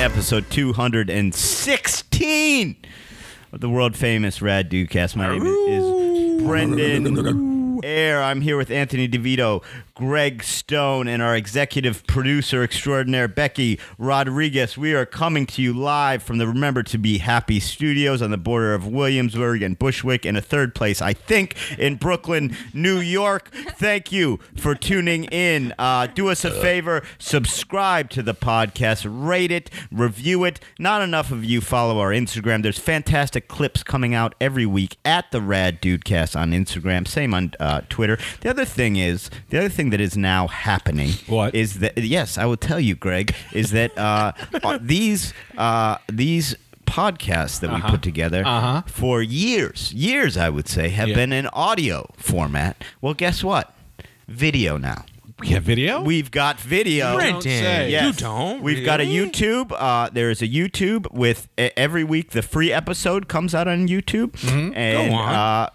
episode 216 of the world-famous Rad Dudecast. My name is Brendan Air. I'm here with Anthony DeVito, Greg Stone, and our executive producer extraordinaire, Becky Rodriguez. We are coming to you live from the Remember to Be Happy studios on the border of Williamsburg and Bushwick, and a third place, I think, in Brooklyn, New York. Thank you for tuning in. Do us a favor, subscribe to the podcast, rate it, review it. Not enough of you follow our Instagram. There's fantastic clips coming out every week at the Rad Dudecast on Instagram, same on Twitter. The other thing that is now happening is that, yes, I will tell you, Greg, is that these podcasts that we put together for years, I would say, have been in audio format. Well, guess what? Video now. We have video? We've got video. Yes. You don't. We've got a YouTube. There is a YouTube with every week the free episode comes out on YouTube. And Go on.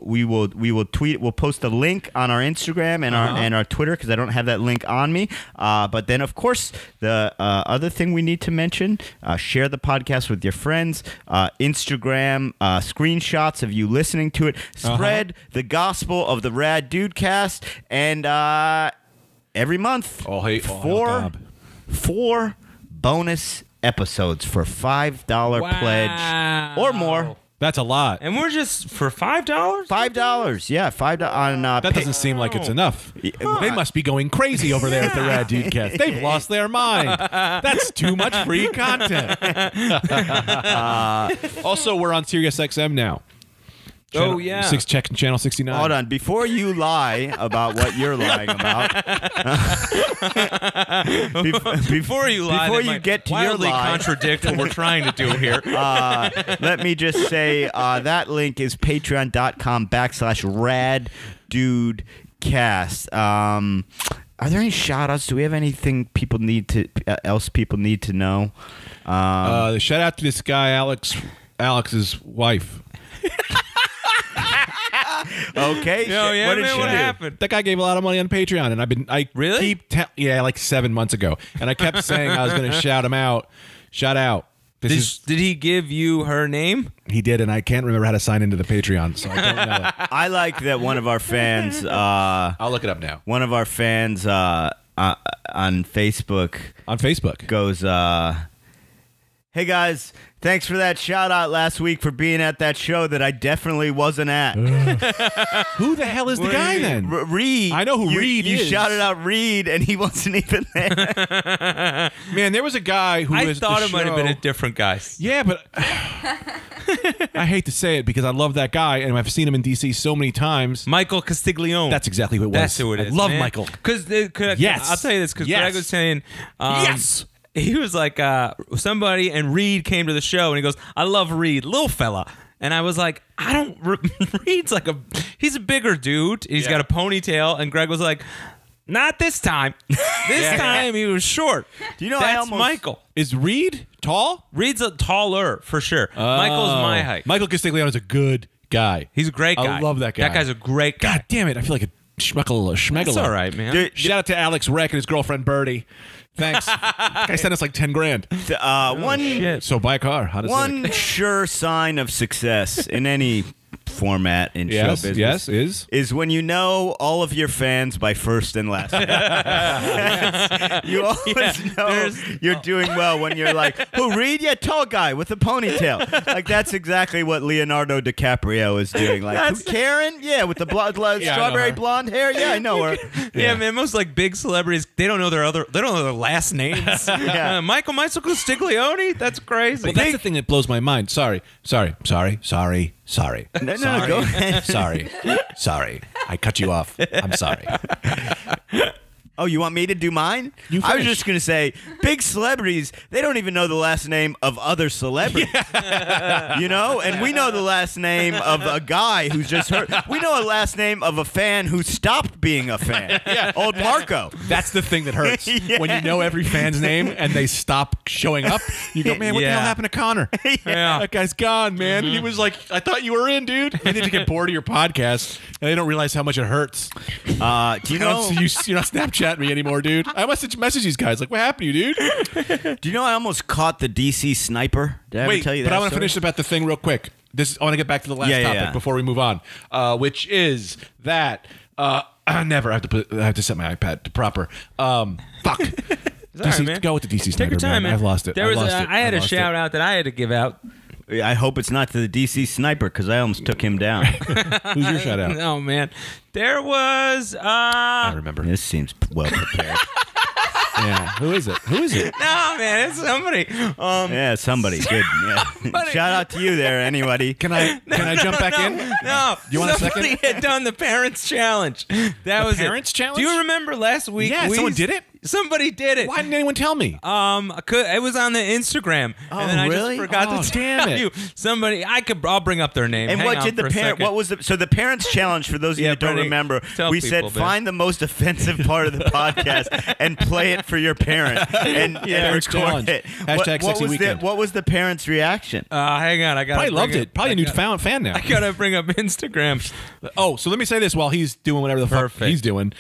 we will tweet. We'll post a link on our Instagram and our Twitter because I don't have that link on me. But then, of course, the other thing we need to mention: share the podcast with your friends. Instagram screenshots of you listening to it. Spread the gospel of the Rad Dudecast and. Every month, four bonus episodes for $5 pledge or more. That's a lot. And we're just for $5? $5, yeah, $5 on. That doesn't seem like it's enough. They must be going crazy over there at the Rad Dudecast. They've lost their mind. That's too much free content. Also, we're on SiriusXM now. Oh, yeah. Channel 69. Hold on. Before you lie about what you're lying about, Before you lie, before that you might get to your wildly lie, contradict what we're trying to do here. let me just say that link is patreon.com/raddudecast. Are there any shout-outs? Do we have anything people need to know? Shout out to this guy, Alex's wife. Okay. What did she do? happened? That guy gave a lot of money on Patreon, and Really? like 7 months ago, and I kept saying I was going to shout him out. Shout out. Did he give you her name? He did, and I can't remember how to sign into the Patreon, so I don't know. I like that one of our fans. I'll look it up now. One of our fans on Facebook. On Facebook goes, "Hey guys, thanks for that shout out last week for being at that show that I definitely wasn't at." Who the hell is the guy then? Reed. I know who Reed is. You shouted out Reed, and he wasn't even there. Man, there was a guy who I was thought the it might have been show- a different guy. Yeah, but I hate to say it because I love that guy, and I've seen him in D.C. so many times. Michael Castiglione. That's exactly who it was. That's who it is. I love man. Michael. Because Yes. I'll tell you this, because Yes. Greg was saying Yes. He was like somebody, and Reed came to the show, and he goes, "I love Reed, little fella." And I was like, I don't. Reed's he's a bigger dude. He's got a ponytail, and Greg was like, "Not this time. This time he was short." Do you know? That's Michael. Is Reed tall? Reed's taller for sure. Michael's my height. Michael Castiglione is a good guy. He's a great guy. I love that guy. That guy's a great guy. God damn it! I feel like a schmeggler. That's all right, man. Dude, Shout out to Alex Reck and his girlfriend Birdie. Thanks. Guy sent us like $10,000. Shit. So buy a car. How does one sure sign of success in any format in show business is when you know all of your fans by first and last name. You always know you're doing well when you're like, "Who, Reed? Yeah, tall guy with a ponytail." Like, that's exactly what Leonardo DiCaprio is doing. Like, "Who, Karen? Yeah, with the strawberry blonde hair. Yeah, I know her." Yeah, man. Most like big celebrities, they don't know their last names. Yeah. Michael Castiglione. That's crazy. Well, that's the thing that blows my mind. Sorry. No, go ahead. Sorry. I cut you off. I'm sorry. Oh, you want me to do mine? You I was finish. just going to say, big celebrities, they don't even know the last name of other celebrities. You know? And we know the last name of a guy who's just hurt. We know a last name of a fan who stopped being a fan. Old Marco. That's the thing that hurts. Yeah. When you know every fan's name and they stop showing up, you go, "Man, what the hell happened to Connor? Yeah. That guy's gone, man." He was like, "I thought you were in, dude." And then you get bored of your podcast, and they don't realize how much it hurts. Do you know? You're not Snapchat chat me anymore, dude. I message these guys like, what happened to you, dude? Do you know I almost caught the DC sniper? Did I ever tell you that? But I want to story? finish about the thing real quick. I want to get back to the last topic before we move on, which is that never I have to set my iPad to proper. Fuck. Right, man. Go with the DC sniper. Take your time, man. I've lost it. I had a shout out that I had to give out. I hope it's not to the DC sniper because I almost took him down. Who's your shout out? Oh man, there was. I remember. This seems well prepared. Yeah. Who is it? No, man, it's somebody. Yeah, somebody. Good. Yeah. Shout out to you there, anybody. Can I jump back in? No. You want a second? Somebody had done the parents challenge. That was parents it. challenge? Do you remember last week? Yeah, someone did it? Somebody did it. Why didn't anyone tell me? It was on the Instagram. Oh, and then I really? just forgot to damn tell it. you. Somebody, I'll bring up their name. And Hang what on did the for a parent? second. What was so the parents' challenge? For those of you that don't Brenny, remember, tell we people, said man. find the most offensive part of the podcast and play it for your parent and Parents' record challenge. it. Hashtag sexy weekend. What was the parents' reaction? Hang on, I got. Probably loved it. Probably a new fan now. I gotta bring up Instagram. Oh, so let me say this while he's doing whatever the fuck Perfect. he's doing.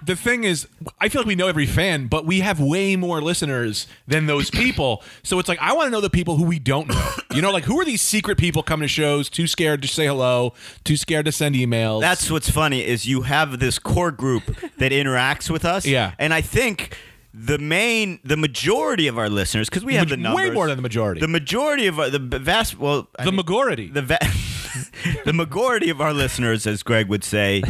The thing is, I feel like we know every fan, but we have way more listeners than those people. So it's like, I want to know the people who we don't know. You know, like, who are these secret people coming to shows, too scared to say hello, too scared to send emails? That's what's funny is you have this core group that interacts with us. Yeah. And I think the majority of our listeners, because we have the numbers. Way more than the majority. The majority of the vast, well, The majority. The majority of our listeners, as Greg would say,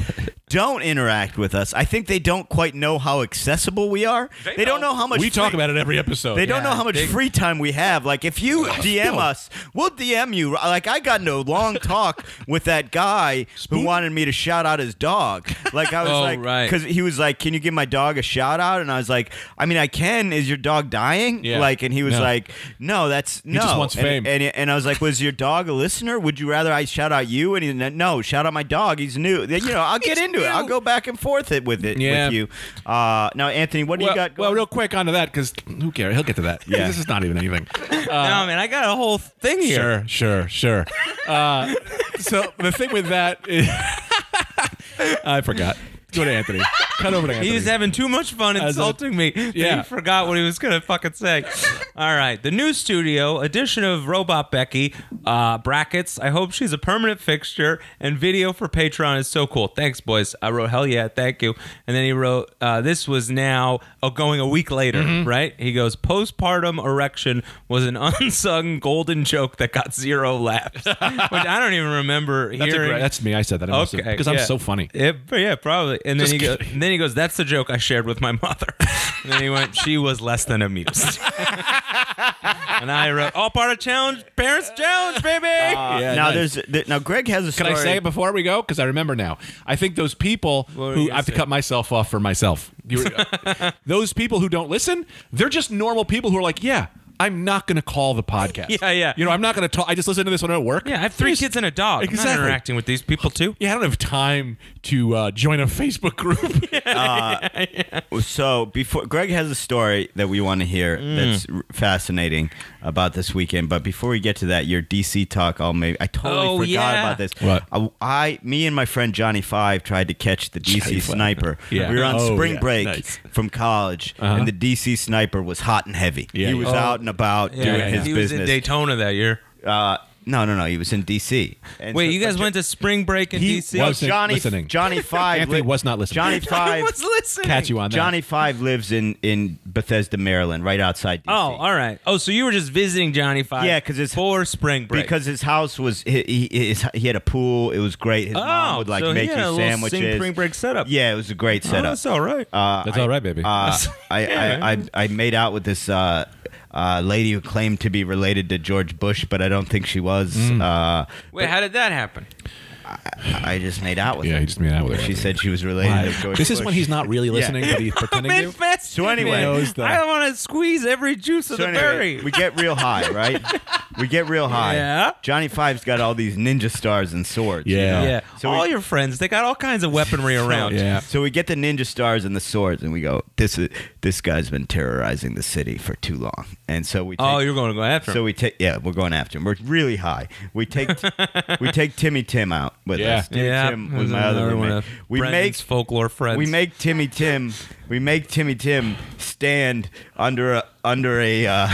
don't interact with us. I think they don't quite know how accessible we are. They don't know how much We talk about it every episode. They don't know how much free time we have. Like, if you DM us, we'll DM you. Like, I got into a long talk with that guy who wanted me to shout out his dog. Like, I was because he was like, "Can you give my dog a shout out?" And I was like, "I mean, I can. Is your dog dying?" Yeah. Like, and he was like, "No, that's no." He just wants fame. And I was like, "Was your dog a listener? Would you rather I shout out you?" And he said, "No, shout out my dog. He's new." You know, I'll get into it. I'll go back and forth with you. Now, Anthony, what do you got going? Well, real quick onto that, because who cares? He'll get to that. Yeah. This is not even anything. No, man, I got a whole thing here. Sure. So the thing with that is... I forgot. Go to Anthony. Cut over to Anthony. He was having too much fun insulting me. Yeah. He forgot what he was going to fucking say. All right. The new studio, edition of Robot Becky, brackets, I hope she's a permanent fixture, and video for Patreon is so cool. Thanks, boys. I wrote, hell yeah, thank you. And then he wrote, this was now going a week later, right? He goes, postpartum erection was an unsung golden joke that got 0 laughs. Which I don't even remember hearing. That's me. I said that. Okay, because I'm so funny. Yeah, probably. And then Just he goes, that's the joke I shared with my mother. And then he went, she was less than amused. And I wrote, all part of challenge, parents challenge, baby. Now now Greg has a story. Can I say it before we go? Because I remember now. I think those people who I have to cut myself off for myself. Those people who don't listen, they're just normal people who are like, yeah, I'm not going to call the podcast. Yeah. You know, I'm not going to talk. I just listen to this when I'm at work. Yeah, I have 3 kids and a dog. Exactly. I'm not interacting with these people, too. Yeah, I don't have time to join a Facebook group. So before Greg has a story that we want to hear that's fascinating about this weekend, but before we get to that, your DC talk, I totally forgot about this. What? Me and my friend Johnny Five tried to catch the DC sniper. Yeah. We were on spring break Nice. from college, and the DC sniper was hot and heavy. Yeah, he was out and about doing his he business. was in Daytona that year. No. He was in DC. And Wait, so- you guys went to spring break in D.C.? was Johnny listening. Johnny Five. Anthony was not listening. Johnny Five was listening. Catch you on that. Johnny Five lives in Bethesda, Maryland, right outside DC. Oh, all right. Oh, so you were just visiting Johnny Five? Yeah, 'cause it's- for spring break. Because his house was he had a pool. It was great. His mom would so make he had you a little sandwiches. spring break setup. Yeah, it was a great Oh, setup. that's all right. That's all right, baby. I made out with this lady who claimed to be related to George Bush, but I don't think she was. Wait, how did that happen? I just made out with her. Yeah, he just made out with her. She said she was related to George This Bush. is when he's not really listening, but he's pretending to. Invested So anyway- in me. Knows that. I want to squeeze every juice of So the anyway, berry. we get real high, right? We get real high. Yeah. Johnny Five's got all these ninja stars and swords. you Yeah. know? Yeah. So all we- your friends, they got all kinds of weaponry around. Yeah. So we get the ninja stars and the swords, and we go, this guy's been terrorizing the city for too long. And so we take, Oh, you're going to go after him. so we take we're going after him. We're really high. We take Timmy Tim out with Yeah. us. Timmy yeah. Tim was There's my other another one roommate. of We Brendan's make folklore friends. we make Timmy Tim stand under a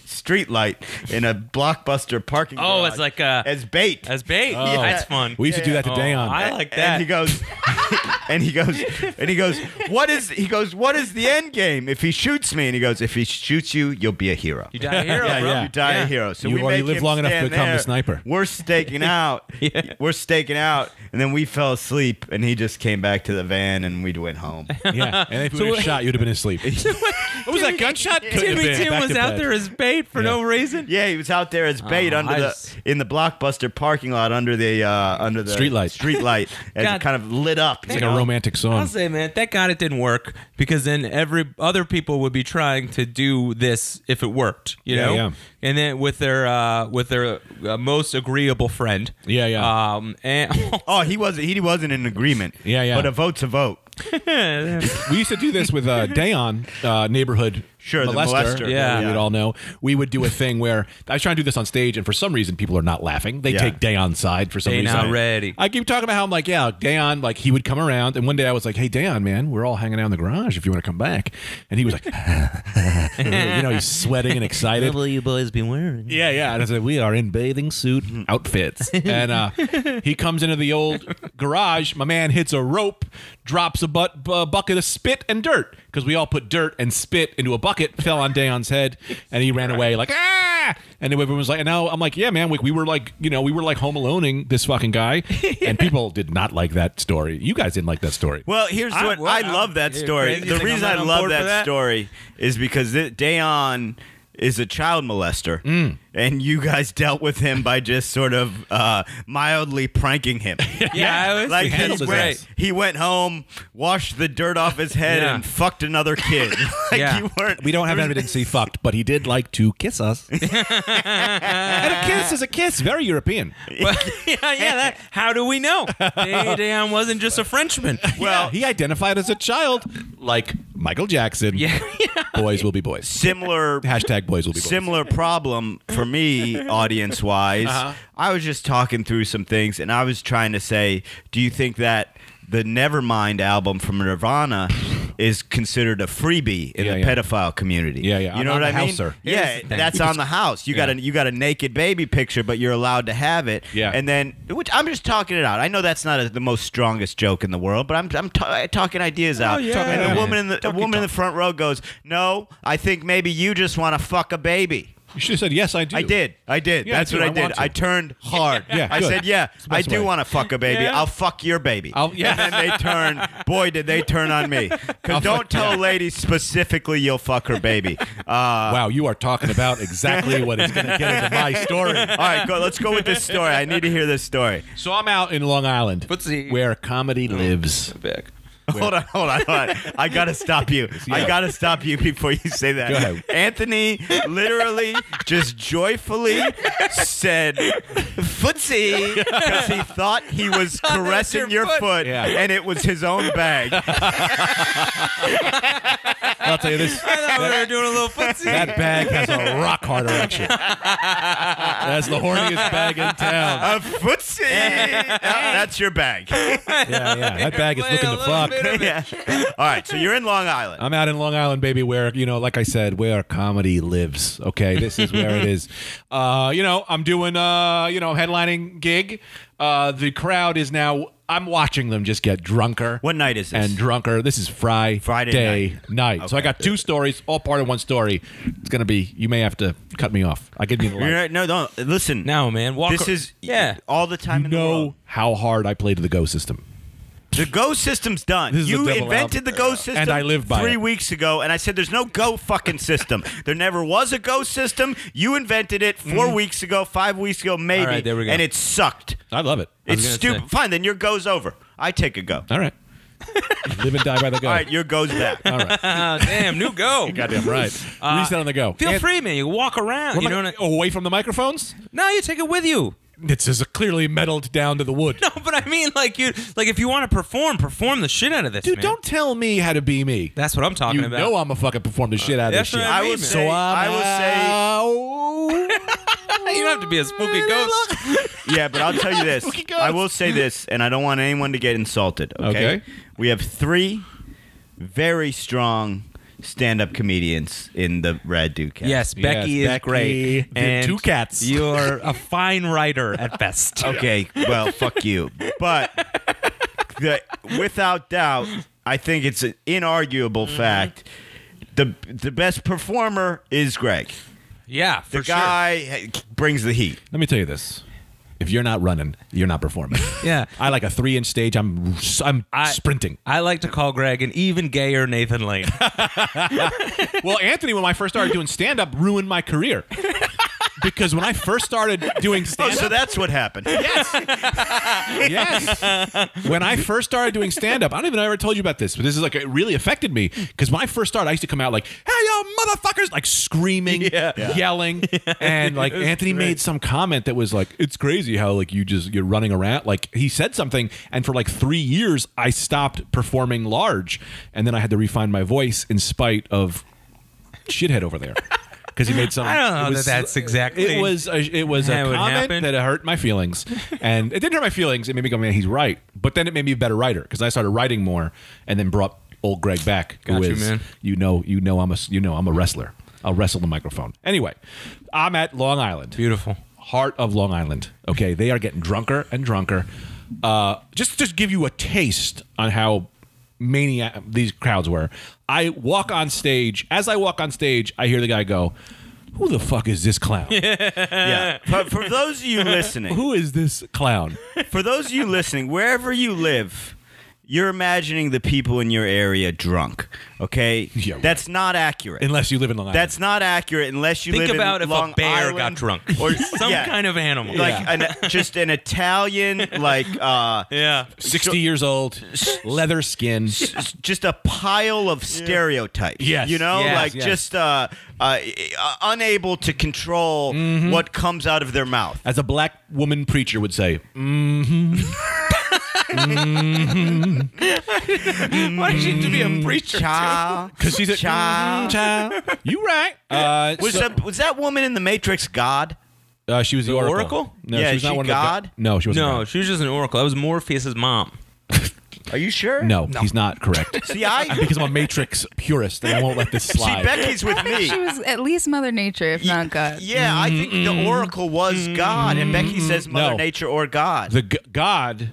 street light in a Blockbuster parking Oh, garage it's like as bait. as bait. Oh. That's fun. We used to do that to Oh, Dayon. I like that. And he goes, what is the end game if he shoots me? And he goes, if he shoots you, you'll be a hero. You die a hero, Yeah, bro. yeah. You die a hero. So You- we or you make live him long enough to stand become the there. sniper. We're staking out. Yeah. We're staking out, and then we fell asleep, and he just came back to the van, and we went home. Yeah. And if you would have shot, you'd have been asleep. What was that gunshot? Couldn't have Timmy been. Tim Back was to out bed. there as bait for no reason. Yeah, he was out there as bait Oh, in the Blockbuster parking lot under the Street light. Street light, as God. it kind of lit up. It's like a romantic I'll song. say, man, thank God it didn't work because then every other people would be trying to do this if it worked, you Yeah, know. yeah. And then with their most agreeable friend. Yeah, yeah. And Oh, he wasn't in agreement. Yeah, yeah. But a vote's a vote. We used to do this with Dayon, neighborhood Sure, the molester. Yeah. we would all know. We would do a thing where I was trying to do this on stage, and for some reason, people are not laughing. They Yeah. take Dayon's side for some They reason. not ready. I keep talking about how I'm like, yeah, Dayon, like he would come around, and one day I was like, hey, Dayon, man, we're all hanging out in the garage if you want to come back. And he was like, he's sweating and excited. will you boys be wearing? Yeah, yeah. And I said, we are in bathing suit outfits. And he comes into the old garage. My man hits a rope, drops a bucket of spit and dirt because we all put dirt and spit into a bucket, fell on Dayon's head, and he ran away like, ah! And everyone was like, and now I'm like, yeah, man, we were like Home Aloneing this fucking guy. And people did not like that story. You guys didn't like that story. Well, here's what I love that story. crazy. You The think reason I'm I not on love board for that that? story is because Dayon is a child molester, and you guys dealt with him by just sort of mildly pranking him. Yeah, I was Like handled his ass. he went home, washed the dirt off his head, Yeah. and fucked another kid. Like Yeah. you weren't. We don't have evidence he fucked, but he did like to kiss us. And a kiss is a kiss. Very European. But, yeah. How do we know? Dayon wasn't just a Frenchman. Well, he identified as a child like Michael Jackson. Yeah. Boys will be boys. Similar Hashtag boys will be boys. Similar problem for me, audience wise. I was just talking through some things, and I was trying to say, do you think that the Nevermind album from Nirvana is considered a freebie in Yeah, the yeah. pedophile community? Yeah, yeah. You know On what the I mean? house, sir. Yeah, Here's the thing. that's on the house. You got a naked baby picture, but you're allowed to have it. Yeah. And then, which I'm just talking it out. I know that's not the most strongest joke in the world, but I'm talking ideas out. yeah. And Yeah. the woman in the front row goes, "No, I think maybe you just want to fuck a baby." You should have said, yes, I do. I did. Yeah, That's I do. what I I did. want to. I turned hard. Yeah, I good. said, yeah, It's the I best do way. want to fuck a baby. Yeah. I'll fuck your baby. Yeah. And then they turned. Boy, did they turn on me. Because don't tell a lady specifically you'll fuck her baby. Wow, you are talking about exactly what is going to get into my story. All right, let's go with this story. I need to hear this story. So I'm out in Long Island, Footsie. where comedy lives. Back. Hold on. I gotta stop you. I gotta stop you before you say that. Go ahead. Anthony literally just joyfully said "footsie" because he thought he was caressing your foot, Yeah. and it was his own bag. I'll tell you this. I thought we were doing a little footsie. That bag has a rock hard erection. That's the horniest bag in town. A footsie. That's your bag. Yeah. That bag is looking to fuck. Yeah. All right. So you're in Long Island. I'm out in Long Island, baby, where, like I said, where comedy lives. Okay, this is where it is. I'm doing, headlining gig. The crowd is now, I'm watching them just get drunker. What night is this? And drunker. This is Friday night. So I got two stories, all part of one story. It's going to be, you may have to cut me off. I'll give you the You're line. right. No, don't listen. No, man. This is all the time You in the world. know how hard I played the Go system. The Go system's done. This is You a double invented the Go system And I live by 3 it. weeks ago, and I said there's no Go fucking system. There never was a Go system. You invented it 4 weeks ago, 5 weeks ago, maybe, All right, there we go. and it sucked. I love it. It's gonna stupid. say. Fine, then your Go's over. I take a Go. All right. Live and die by the go. All right, your goes back. All right. Damn, new go. Goddamn right. Reset on the go. Feel And- free, man. You can walk around. You know what away from the microphones? No, you take it with you. It's just clearly metaled down to the wood. No, but I mean, like if you want to perform the shit out of this, Dude, man. don't tell me how to be me. That's what I'm talking You about. know I'm a fucking perform the shit out of this that's shit. what I I mean, will man. say. I will say. You don't have to be a spooky ghost. Yeah, but I'll tell you this. Spooky ghost. I will say this, and I don't want anyone to get insulted. Okay. Okay. We have 3 very strong stand-up comedians in the Rad Dude cast. Yes, Becky Yes, is Becky, great. the And two cats. You're a fine writer at best. Okay. Well, fuck you. But without doubt, I think it's an inarguable fact. The best performer is Greg. Yeah, for The guy brings the heat. Let me tell you this. If you're not running, you're not performing. Yeah. I like a 3-inch stage. I'm sprinting. I like to call Greg an even gayer Nathan Lane. Well, Anthony, when I first started doing stand-up, ruined my career. Because when I first started doing Oh, stand-up... so that's what happened. Yes. When I first started doing stand-up, I don't even know if I ever told you about this, but this is like, it really affected me. Because when I first started, I used to come out like, hey, yo, motherfuckers, like screaming, yelling. And like Anthony made some comment that was like, it's crazy how like you're running around. Like he said something, and for like 3 years, I stopped performing large. And then I had to refine my voice in spite of shithead over there. Because he made some. I don't know that's exactly. It was a That would comment happen. that hurt my feelings, and it didn't hurt my feelings. It made me go, man, he's right. But then it made me a better writer because I started writing more, and then brought old Greg back, who Got you, is man. I'm a wrestler. I'll wrestle the microphone. Anyway, I'm at Long Island, Beautiful. heart of Long Island. Okay, they are getting drunker and drunker. Just to give you a taste on how maniac these crowds were. I walk on stage. As I walk on stage, I hear the guy go, "Who the fuck is this clown? Yeah. But for those of you listening, Who is this clown?" for those of you listening, wherever you live, you're imagining the people in your area drunk. Okay, Yeah, right. that's not accurate. Unless you live in Long Island. That's not accurate unless you Think live about in if Long a bear Island got drunk or some Yeah. kind of animal. like just an Italian, like yeah. 60 years old, leather skin. just a pile of stereotypes. Yes. You know, Yes, like yes. just unable to control what comes out of their mouth. As a black woman preacher would say, Why should you be a preacher? Child. because she's a Child. child. You right. Was that woman in the Matrix God? She was the Oracle? No, Yeah, she was is not she one God? of the No, she wasn't No, God. she was just an oracle. That was Morpheus's mom. Are you sure? No, he's not correct. See, I Because I'm a Matrix purist, and I won't let this see slide. Becky's with me. She was at least Mother Nature, if not God. Yeah, I think the Oracle was God, and Becky says Mother No. Nature or God. The God,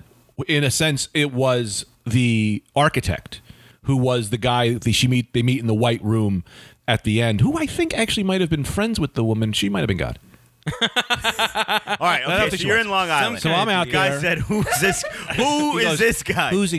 in a sense, it was the architect who was the guy they meet in the white room at the end, who I think actually might have been friends with the woman. She might have been God. All right, don't okay, think so she you're was. in Long Island. So I'm out The guy there. said, "Who's this? Who He is goes, this guy?" Who's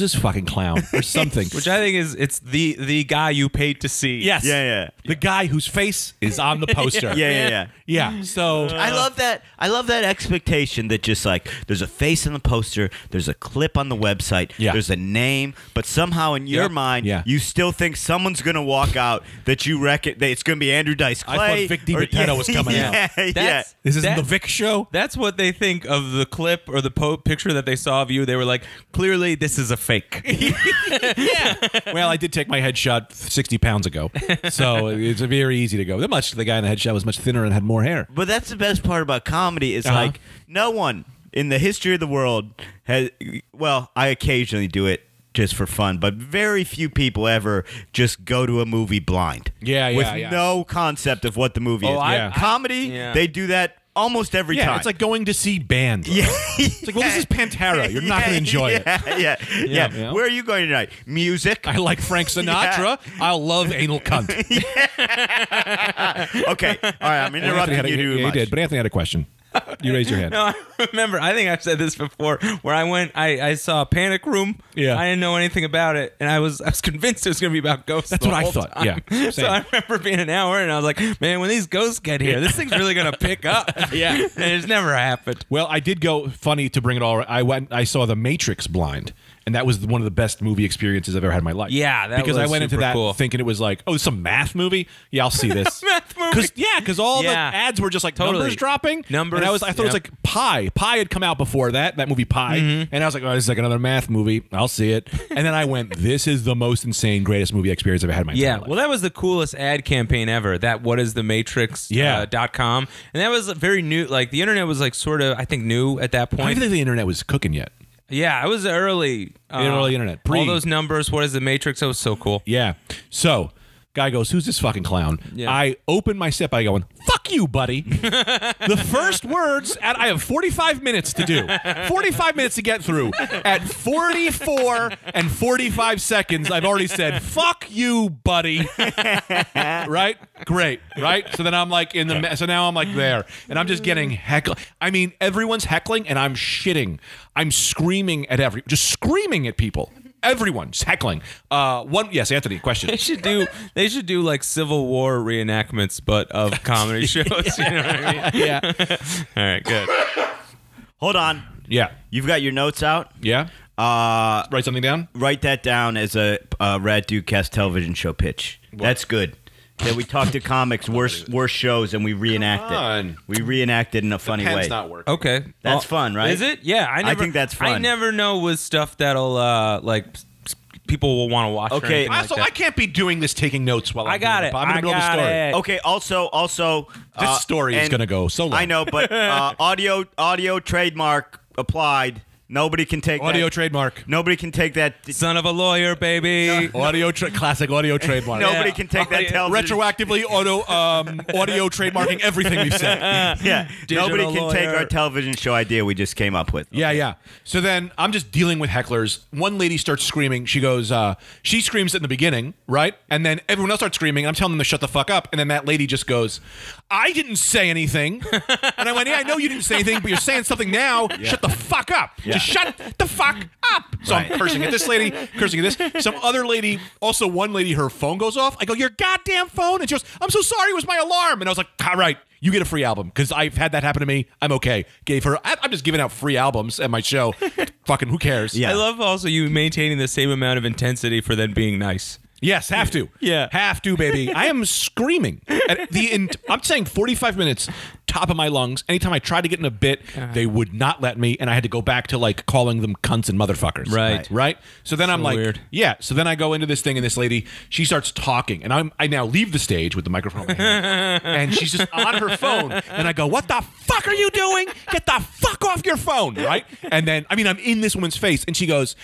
this fucking clown or something? Which I think it's the guy you paid to see. Yes. Yeah. The guy whose face is on the poster. Yeah. Yeah. So I love that. I love that expectation that just like there's a face on the poster, there's a clip on the website, Yeah. there's a name, but somehow in your Yep. mind, Yeah. you still think someone's gonna walk out that you reckon that it's gonna be Andrew Dice Clay. I thought Vic DiMatteo was coming out. Yeah. this isn't That- the Vic show. That's what they think of the clip or the picture that they saw of you. They were like, clearly this is a fake. Well, I did take my headshot 60 pounds ago, so it's very easy to go. The guy in the headshot was much thinner and had more hair. But that's the best part about comedy is Uh-huh. like no one in the history of the world has. Well, I occasionally do it just for fun, but very few people ever just go to a movie blind. Yeah, with yeah. no concept of what the movie is. I- Comedy, yeah. they do that almost every Yeah, time. it's like going to see band. yeah, It's like, well, this is Pantera. You're not going to enjoy it. Yeah. Yeah. Where are you going tonight? Music. I like Frank Sinatra. I'll love anal cunt. Okay, all right. I'm interrupting you too You much. did, but Anthony had a question. You raised your hand. No, I remember. I think I've said this before. Where I went, I saw Panic Room. Yeah. I didn't know anything about it, and I was convinced it was going to be about ghosts. That's the what I whole thought. time. Yeah, So same. I remember being an hour, and I was like, "Man, when these ghosts get here, this thing's really going to pick up." Yeah. and it's never happened. Well, I did go. Funny to bring it all. I saw The Matrix blind, and that was one of the best movie experiences I've ever had in my life. Yeah, that because I was went into super that cool. thinking it was like, oh, some math movie. Yeah, I'll see this. Math movie. Because all the ads were just like numbers dropping. Numbers. And I thought it was like Pi. Pi had come out before that movie Pi, and I was like, oh, this is like another math movie. I'll see it. And then I went, this is the most insane, greatest movie experience I've ever had in my entire life. Well, that was the coolest ad campaign ever. That .com, and that was very new. Like the internet was like sort of, I think, new at that I don't point. even think the internet was cooking yet. Yeah, it was early. Early internet. All those numbers. What is the Matrix? That was so cool. Yeah. So, guy goes, who's this fucking clown? Yeah. I open my set by going, fuck you, buddy. The first words, I have 45 minutes to do. 45 minutes to get through. At 44 and 45 seconds, I've already said, fuck you, buddy. Right? Great. Right? So then I'm like so now I'm like there. And I'm just getting heckled. I mean, everyone's heckling and I'm shitting. I'm screaming at just screaming at people. Everyone's heckling. Yes, Anthony, question. They should do like Civil War reenactments, but of comedy shows. You know what I mean? Yeah. All right, good. Hold on. Yeah. You've got your notes out? Yeah. Write something down? Write that down as a Rad Dudecast television show pitch. That's good. That we talk to comics, worst shows, and we reenact Fun. it. We reenact it in a funny Pen's way. not working. Okay, That's fun, right? Is it? Yeah, I think that's fun. I never know with stuff that'll people will want to watch. Okay. or anything Also, like I that. can't be doing this taking notes while I'm I got doing it. I'm in the middle of the I got story. it. Okay. Also, This story is and going to go so long. I know, but audio trademark applied. Nobody can take Audio that. trademark. Nobody can take that. Son of a lawyer, baby. Classic audio trademark. Nobody can take that television. Retroactively audio trademarking everything we've said. Yeah. Digital Nobody can take lawyer. our television show idea we just came up with. Yeah. So then I'm just dealing with hecklers. One lady starts screaming. She goes, she screams in the beginning, right? And then everyone else starts screaming. And I'm telling them to shut the fuck up. And then that lady just goes, I didn't say anything. And I went, yeah, I know you didn't say anything, but you're saying something now. Yeah. Shut the fuck up. Yeah. Just shut the fuck up. So I'm cursing at this lady, cursing at this. Some other lady, also one lady, her phone goes off. I go, your goddamn phone? And she goes, I'm so sorry, it was my alarm. And I was like, all right, you get a free album because I've had that happen to me. I'm okay. I'm just giving out free albums at my show. Fucking who cares? Yeah. I love also you maintaining the same amount of intensity for then being nice. Yes, have to. Yeah. Have to, baby. I am screaming. I'm saying 45 minutes, top of my lungs. Anytime I tried to get in a bit, they would not let me, and I had to go back to like calling them cunts and motherfuckers. Right. So then I'm like, weird. yeah. So then I go into this thing, and this lady, she starts talking, and I now leave the stage with the microphone in my hand, and she's just on her phone, and I go, what the fuck are you doing? Get the fuck off your phone, right? And then, I'm in this woman's face, and she goes,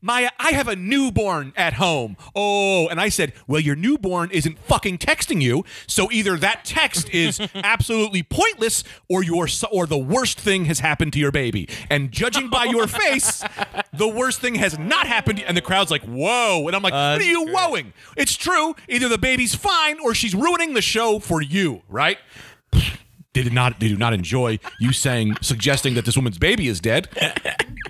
Maya, I have a newborn at home. Oh, and I said, well, your newborn isn't fucking texting you, so either that text is absolutely pointless, or the worst thing has happened to your baby. And judging by your face, the worst thing has not happened. And the crowd's like, whoa. And I'm like, what are you whoaing? It's true. Either the baby's fine, or she's ruining the show for you, right? They do not enjoy you suggesting that this woman's baby is dead,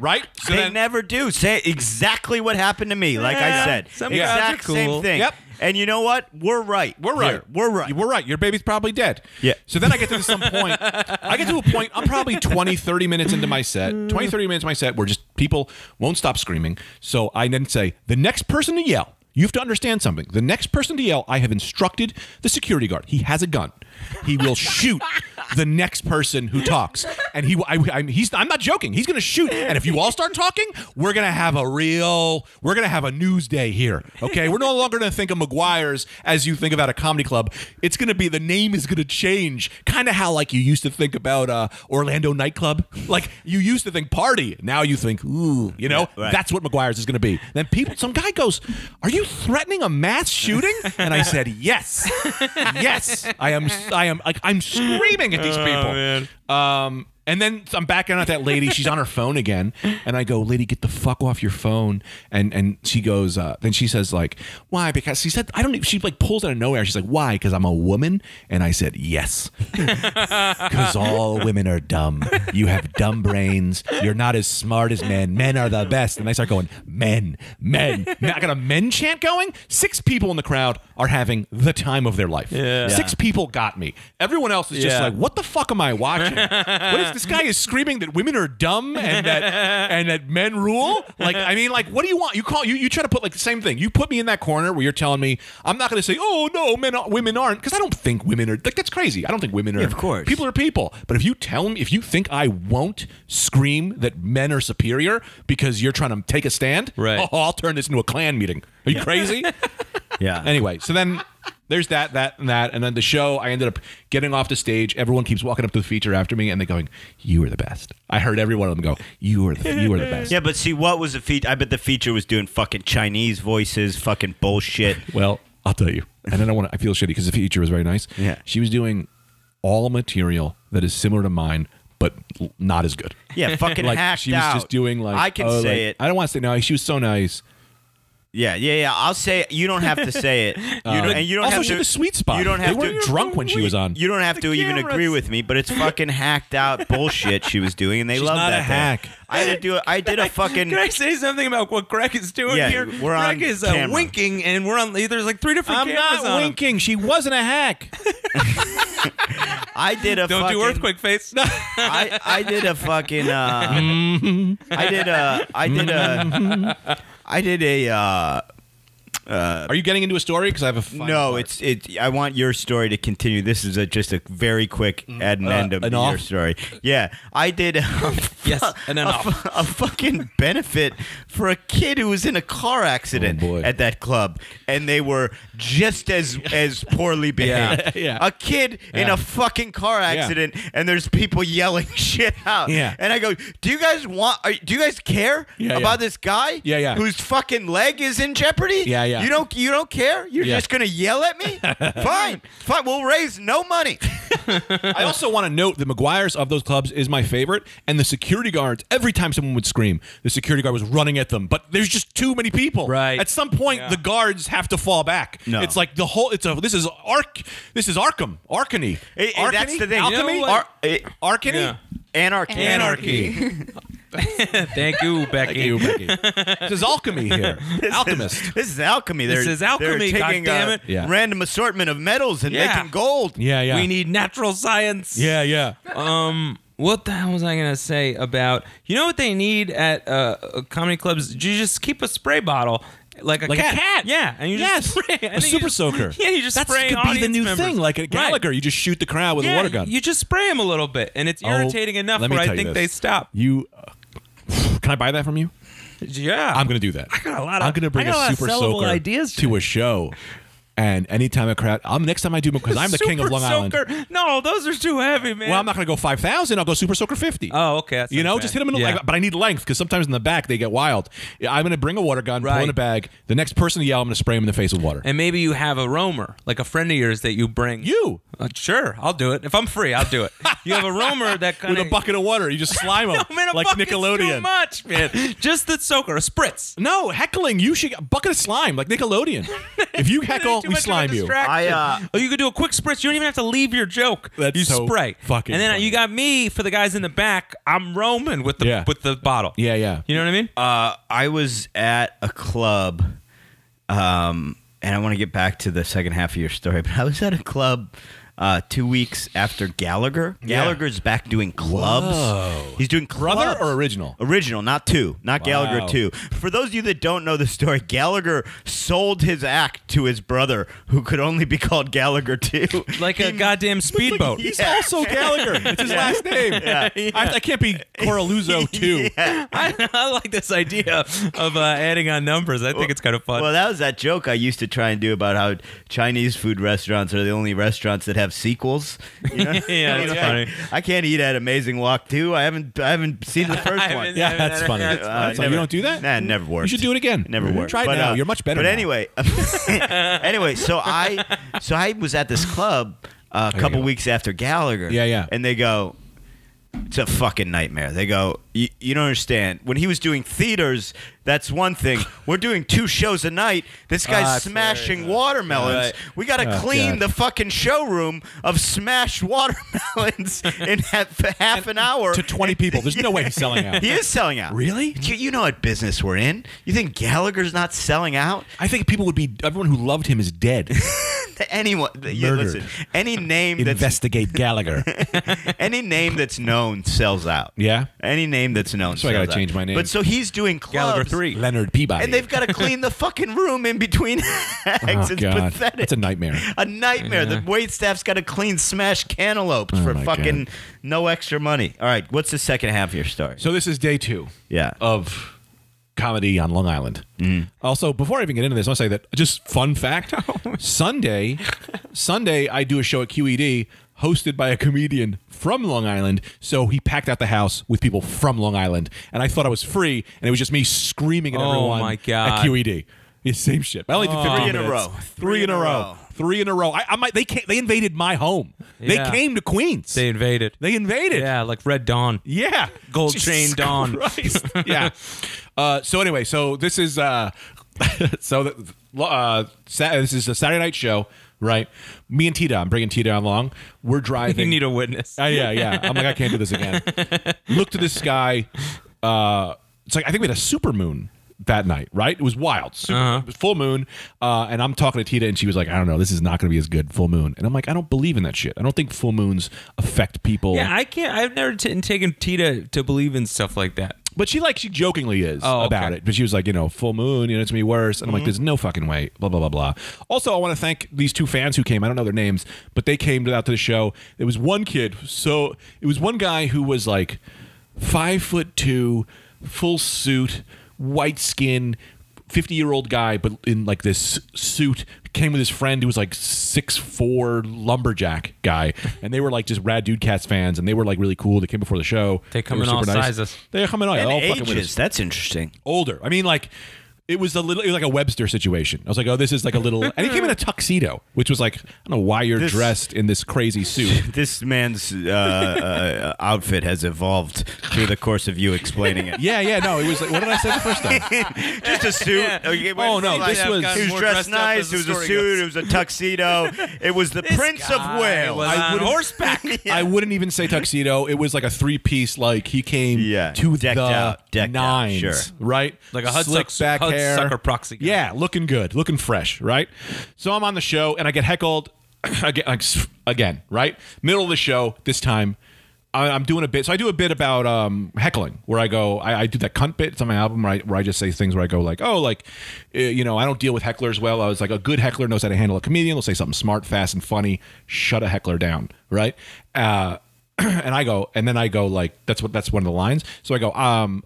right? So They then, never do. Say exactly what happened to me. Like I said, Some exact crowds are same cool. thing. Yep. And you know what? We're right. We're right. Here. We're right. We're right. Your baby's probably dead. Yeah. So then I get to some point. I'm probably 20, 30 minutes into my set. 20, 30 minutes into my set where just people won't stop screaming. So I then say, the next person to yell, you have to understand something. The next person to yell, I have instructed the security guard. He has a gun. He will shoot the next person who talks. And I'm not joking. He's going to shoot. And if you all start talking, we're going to have a news day here. Okay? We're no longer going to think of McGuire's as you think about a comedy club. It's going to be, the name is going to change. Kind of how like you used to think about Orlando nightclub. Like you used to think party. Now you think, ooh, you know? Yeah, right. That's what McGuire's is going to be. Then some guy goes, are you threatening a mass shooting? And I said, yes. Yes. I'm screaming at these people. man. And then I'm back on at that lady. She's on her phone again. And I go, lady, get the fuck off your phone. And she goes, then she says like, why? Because she said, she like pulls out of nowhere. She's like, why? Because I'm a woman? And I said, yes. Because all women are dumb. You have dumb brains. You're not as smart as men. Men are the best. And I start going, men. I got a men chant going. 6 people in the crowd. are having the time of their life. Yeah. 6 people got me. Everyone else is just Yeah. like, what the fuck am I watching? What is this guy is screaming that women are dumb and that men rule? Like, I mean, like, what do you want? You try to put like the same thing. You put me in that corner where you're telling me I'm not going to say, oh no, women aren't, because I don't think women are like, that's crazy. I don't think women are. of course. People are people. But if you tell me, if you think I won't scream that men are superior because you're trying to take a stand, Right. oh, I'll turn this into a Klan meeting. Are you crazy? Yeah. Anyway, so then there's that, and then the show, I ended up getting off the stage. Everyone keeps walking up to the feature after me, and they're going, "You are the best." I heard every one of them go, "You are the best." Yeah, but see, what was the feature? I bet the feature was doing fucking Chinese voices, fucking bullshit. Well, I'll tell you. And then I feel shitty because the feature was very nice. Yeah. She was doing all material that is similar to mine, but not as good. Yeah, fucking Like hacked she was out. just doing like, I can oh, say like- it. I don't want to say no. She was so nice. Yeah. I'll say it. You don't have to say it. You don't, and you don't also, have she to. had a sweet spot. You don't have they weren't to. drunk when she was on. You don't have to even cameras. agree with me, but it's fucking hacked out bullshit she was doing, and they She's love not that. a hack. I had to do. I did a fucking. Can I say something about what Greg is doing Yeah, here? we're on Greg is camera. winking, and we're on. There's like 3 different I'm cameras not on him. winking. She wasn't a hack. I did a. Don't fucking, do earthquake face. I did a fucking. I did a. Are you getting into a story? Because I have a final No, part. it's. I want your story to continue. This is just a very quick addendum an to off? your story. Yeah, I did. Yes, and then off. a fucking benefit for a kid who was in a car accident Oh, boy. at that club, and they were just as poorly behaved. Yeah. A kid in Yeah. a fucking car accident, and there's people yelling shit out. Yeah. And I go, do you guys do you guys care Yeah, about yeah. this guy? Yeah. Whose fucking leg is in jeopardy? Yeah. You don't care? You're Yeah. just gonna yell at me? Fine. We'll raise no money. I also want to note the McGuire's of those clubs is my favorite, and the security guards, every time someone would scream, the security guard was running at them, but there's just too many people. Right. At some point, the guards have to fall back. No. It's like this is Arkham. Arkany. That's the thing. Alchemy? You know what? Arkany? Yeah. Anarchy. Thank you, Becky. This is alchemy here. Alchemist. This is alchemy. This is alchemy, They're taking goddammit. a Yeah. random assortment of metals and Yeah. making gold. Yeah. We need natural science. Yeah. What the hell was I gonna say about? You know what they need at comedy clubs? You just keep a spray bottle. Like a cat. Yeah, and you Yes. just spray. A super soaker. Yeah, you just That spray could be the audience new members. thing. Like at Gallagher, you just shoot the crowd with a water gun. You just spray them a little bit, and it's irritating enough let me where I tell you think this. they stop. You can I buy that from you? Yeah, I'm going to do that. I got a lot of. I'm going to bring I got a lot of super sellable soaker ideas to a show. And anytime a crowd, next time I do, because I'm the king of Super Long Island. Soaker. No, those are too heavy, man. Well, I'm not going to go 5,000. I'll go Super Soaker 50. Oh, okay. That's You know, not just bad. hit them in the but I need length because sometimes in the back they get wild. I'm going to bring a water gun, pull in Right. a bag. The next person to yell, I'm going to spray him in the face with water. And maybe you have a roamer, like a friend of yours that you bring. You Sure, I'll do it. If I'm free, I'll do it. You have a roamer that kind with of a bucket of water, you just slime them Man, a like bucket's Nickelodeon. Too much, man. Just the soaker, a spritz. No, heckling. You should a bucket of slime like Nickelodeon. If you heckle, Too we much of a slime you. distraction. Oh, you could do a quick spritz. You don't even have to leave your joke. That's you so spray. fucking and then funny. you got me for the guys in the back. I'm roaming with the Yeah. bottle. Yeah. You know what I mean? I was at a club, and I want to get back to the second half of your story, but I was at a club 2 weeks after Gallagher. Yeah. Gallagher's back doing clubs. Whoa. He's doing clubs. Brother or original? Original, not two. Not Gallagher Wow. 2. For those of you that don't know the story, Gallagher sold his act to his brother, who could only be called Gallagher 2. Like a goddamn speedboat. He's also Gallagher. It's his last name. I can't be Coraluzzo too. I like this idea of adding on numbers. I think it's kind of fun. Well, that was that joke I used to try and do about how Chinese food restaurants are the only restaurants that have sequels. You know? Yeah, that's funny. I can't eat at Amazing Walk 2. I haven't seen the first one. Yeah, that's funny. So you don't do that? Nah, it never worked. You should do it again. It never worked. Try it But, now. You're much better But now. anyway, so I was at this club a couple go. weeks after Gallagher. Yeah. And they go, It's a fucking nightmare. They go, you don't understand. When he was doing theaters, that's one thing. We're doing 2 shows a night. This guy's smashing watermelons. Right. We got to clean the fucking showroom of smashed watermelons in half an hour. To 20 people. There's no way he's selling out. He is selling out. Really? You know what business we're in. You think Gallagher's not selling out? I think people would be. Everyone who loved him is dead. Anyone. Listen, any name that's Investigate Gallagher. any name that's known sells out. Yeah? Any name that's known So I sells gotta out. change my name. But so he's doing clubs. Gallagher 3. Leonard Peabody. And they've got to clean the fucking room in between acts. Oh, It's God. pathetic. It's a nightmare. A nightmare. The wait staff's got to clean smashed cantaloupes for my fucking God. no extra money. All right, what's the second half of your story? So this is day 2 Yeah. of comedy on Long Island. Also, before I even get into this, I want to say that just fun fact: Sunday, I do a show at QED hosted by a comedian from Long Island. So he packed out the house with people from Long Island, and I thought I was free, and it was just me screaming at Oh, everyone my God. at QED. It's same shit. I only did 15 3 in a minutes. row. 3 in a row. 3 in a row. They invaded my home. They Yeah. came to Queens. They invaded. They invaded. Yeah, like Red Dawn. Yeah. Gold Jesus Chain Dawn. Christ. Yeah. So anyway, so this is this is a Saturday night show, right? Me and Tita, I'm bringing Tita along. We're driving. You need a witness. Yeah. I'm like, I can't do this again. Look to the sky. It's like I think we had a super moon that night, right? It was wild. Full moon. And I'm talking to Tita, and she was like, I don't know, this is not going to be as good, full moon. And I'm like, I don't believe in that shit. I don't think full moons affect people. Yeah, I can't. I've never taken Tita to believe in stuff like that. But she jokingly is Oh, about okay. it. But she was like, full moon, it's going to be worse. And I'm like, there's no fucking way, blah, blah, blah, blah. Also, I want to thank these 2 fans who came. I don't know their names, but they came out to the show. There was one kid. So it was one guy who was like 5'2", full suit, white skin, 50-year-old guy, but in like this suit. Came with his friend who was like 6'4" lumberjack guy, and they were like just Rad Dude Cats fans, and they were like really cool. They came before the show. They come were in all super nice. sizes. They come in all, And all fucking with us. ages. That's interesting. Older. I mean, like it was like a Webster situation. I was like, oh, this is like a little. And he came in a tuxedo, which was like, I don't know why you're dressed in this crazy suit. This man's outfit has evolved through the course of you explaining it. Yeah, no, it was like, what did I say the first time? Just a suit. Yeah. Okay, Oh, no, like, this was- he was more dressed dressed up nice. as It the was a story suit. goes. It was a tuxedo. It was the Prince of Wales. Was I on wouldn't- horseback. I wouldn't even say tuxedo. It was like a 3-piece. Like he came to decked the out, decked out, nines, sure. right? Like a slick back hair, Hudsucker proxy guy. Yeah, looking good, looking fresh, right? So I'm on the show and I get heckled again, right? Middle of the show this time. I'm doing a bit. So I do a bit about heckling where I go, I do that cunt bit. It's on my album where I just say things where I go like, oh, like, I don't deal with hecklers well. I was like, a good heckler knows how to handle a comedian. They'll say something smart, fast, and funny. Shut a heckler down, right? And then I go like, that's one of the lines. So I go,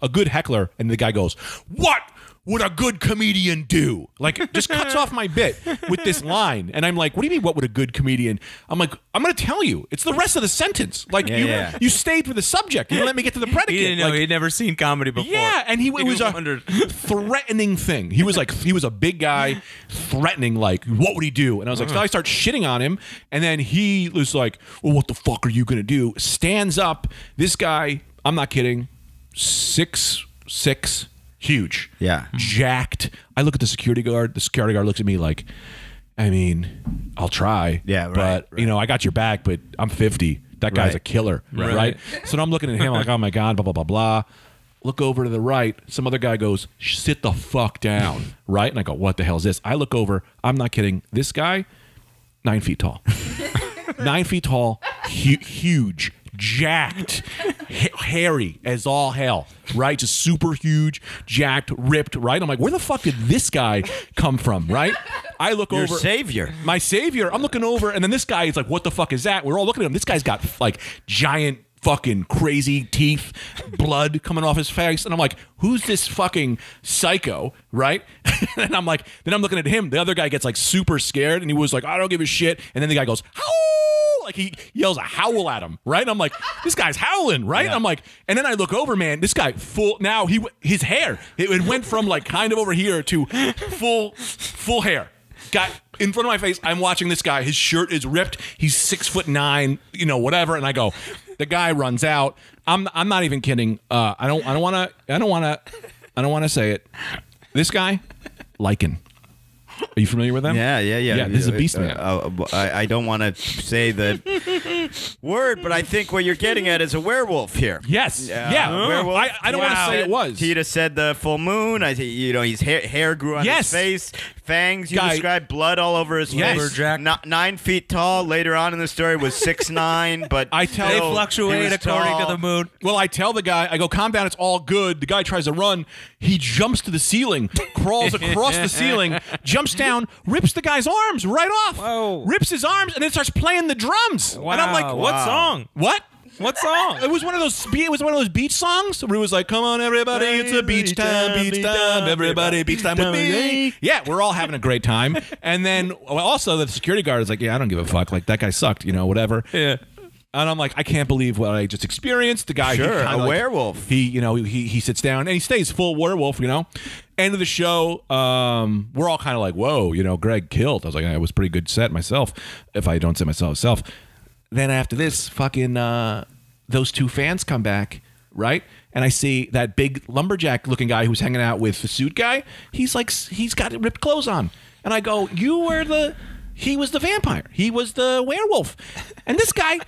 a good heckler. And the guy goes, what would a good comedian do? Like, just cuts off my bit with this line. And I'm like, what do you mean, what would a good comedian? I'm like, I'm going to tell you. It's the rest of the sentence. Like, you stayed for the subject. You didn't let me get to the predicate. He didn't know. Like, He'd never seen comedy before. yeah, and it was a wondered. threatening thing. He was a big guy, threatening, like, what would he do? And I was like, so I start shitting on him, and then he was like, well, what the fuck are you gonna do? Stands up, this guy, I'm not kidding, 6'6", huge, Yeah. jacked. I look at the security guard. The security guard looks at me like, I mean, I'll try. Yeah, right, but I got your back, but I'm 50. That guy's Right. a killer, right? So now I'm looking at him like, oh my God, blah, blah, blah, blah. Look over to the right. Some other guy goes, sit the fuck down, right? And I go, what the hell is this? I look over. I'm not kidding. This guy, 9 feet tall. 9 feet tall, huge, jacked, hairy as all hell, right? Just super huge, jacked, ripped, right? I'm like, where the fuck did this guy come from, right? I look Your over. savior. My savior. I'm looking over, and then this guy is like, what the fuck is that? We're all looking at him. This guy's got like giant fucking crazy teeth, blood coming off his face. And I'm like, who's this fucking psycho, right? And I'm like, then I'm looking at him. The other guy gets like super scared, and he was like, I don't give a shit. And then the guy goes, howl! Like he yells a howl at him, right? And I'm like, this guy's howling, right? Yeah. I'm like, and then I look over, man, this guy now his hair, it went from like kind of over here to full hair. Got in front of my face. I'm watching this guy. His shirt is ripped. He's 6'9", whatever. And I go, The guy runs out. I'm not even kidding. I don't want to say it. This guy, Lycan. Are you familiar with them? Yeah. Yeah, this is a beast man. I don't want to say the word, but I think what you're getting at is a werewolf here. Yes. Yeah. Werewolf. I don't want to say it was. Tita said the full moon. I think his hair grew on his face. Fangs. You Guy- described blood all over his Yes. face. Lumberjack. 9 feet tall. Later on in the story was 6'9", but I tell- They Still, he fluctuate was according tall. to the mood. Well, I tell the guy, I go, calm down, it's all good. The guy tries to run. He jumps to the ceiling, crawls across the ceiling, jumps down, rips the guy's arms right off. Whoa. Rips his arms, and then starts playing the drums. Wow. And I'm like, What song? What? What song? It was one of those beach songs where it was like, come on everybody, it's a beach time, everybody beach time with me. Yeah, we're all having a great time. And then also the security guard is like, yeah, I don't give a fuck. Like that guy sucked, whatever. Yeah. And I'm like, I can't believe what I just experienced. The guy, Sure, he kinda a like- werewolf. He sits down and he stays full werewolf. End of the show, we're all kind of like, whoa, Greg killed. I was like, it was a pretty good set myself, if I don't say myself. Then after this, fucking those two fans come back, right? And I see that big lumberjack looking guy who's hanging out with the suit guy. He's got ripped clothes on, and I go, he was the vampire. He was the werewolf. And this guy,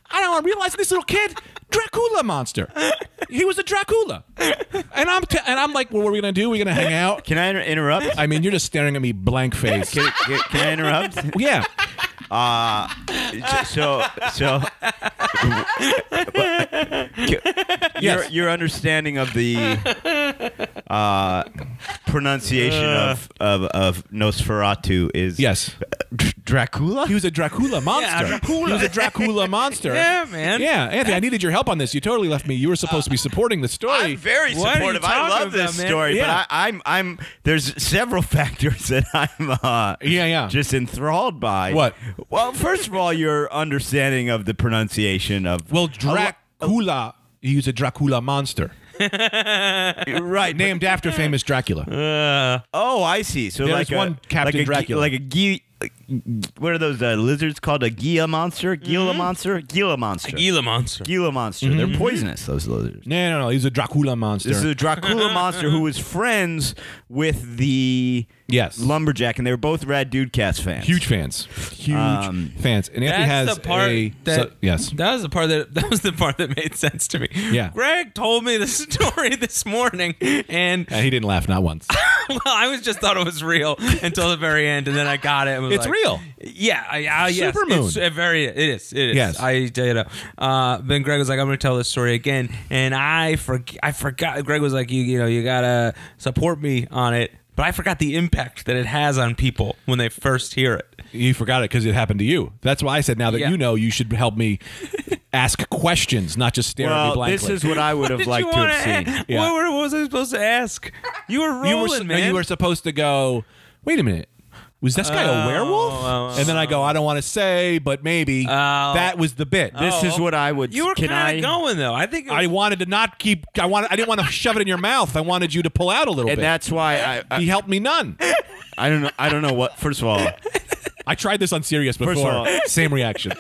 I don't realize this little kid, Dracula monster. He was a Dracula. And I'm like, well, what are we going to do? We're going to hang out? Can I interrupt? I mean, you're just staring at me blank face. Can I interrupt? Yeah. Yes. Your understanding of the pronunciation of Nosferatu is Yes. Dracula. He was a Dracula monster. Yeah, Dracula. He was a Dracula monster. Yeah, man. Yeah, Anthony, I needed your help on this. You totally left me. You were supposed to be supporting the story. I'm very What are you supportive. I talking love this about, man? story, Yeah. but I'm there's several factors that I'm Yeah. just enthralled by. What? Well, first of all, your understanding of the pronunciation of Well, Dracula. He was a Dracula monster. right Named after famous Dracula. Oh, I see. So There's like one Captain Dracula. like a what are those lizards called? A Gila monster? Gila monster? Gila monster. Gila monster. Gila monster. They're poisonous, those lizards. No. He's a Dracula monster. This is a Dracula monster who was friends with the Yes. lumberjack, and they were both Rad Dudecast fans. Huge fans. Huge fans. And Anthony has That's the part that yes. that was the part that made sense to me. Yeah. Greg told me the story this morning, and He didn't laugh, not once. well, I thought it was real until the very end, and then I got it. And was It's like, real. Yeah, yes, Supermoon. It's it is. Yes. Then Greg was like, "I'm going to tell this story again," and I forgot. Greg was like, "You gotta support me on it." But I forgot the impact that it has on people when they first hear it. You forgot it because it happened to you. That's why I said now that Yeah. you should help me ask questions, not just stare at me Well, blankly. this is what I would have Did liked you to wanna have seen. Yeah. What was I supposed to ask? You were rolling, man. You were supposed to go, wait a minute. Was this guy a werewolf? And then I go, I don't want to say, but maybe. That was the bit. This is what I would. You were can kind I? of going though. I think. I wanted to not keep. I didn't want to shove it in your mouth. I wanted you to pull out a little And bit. that's why He helped me none. I don't know. I don't know what. First of all, I tried this on Sirius First of before. all- Same reaction.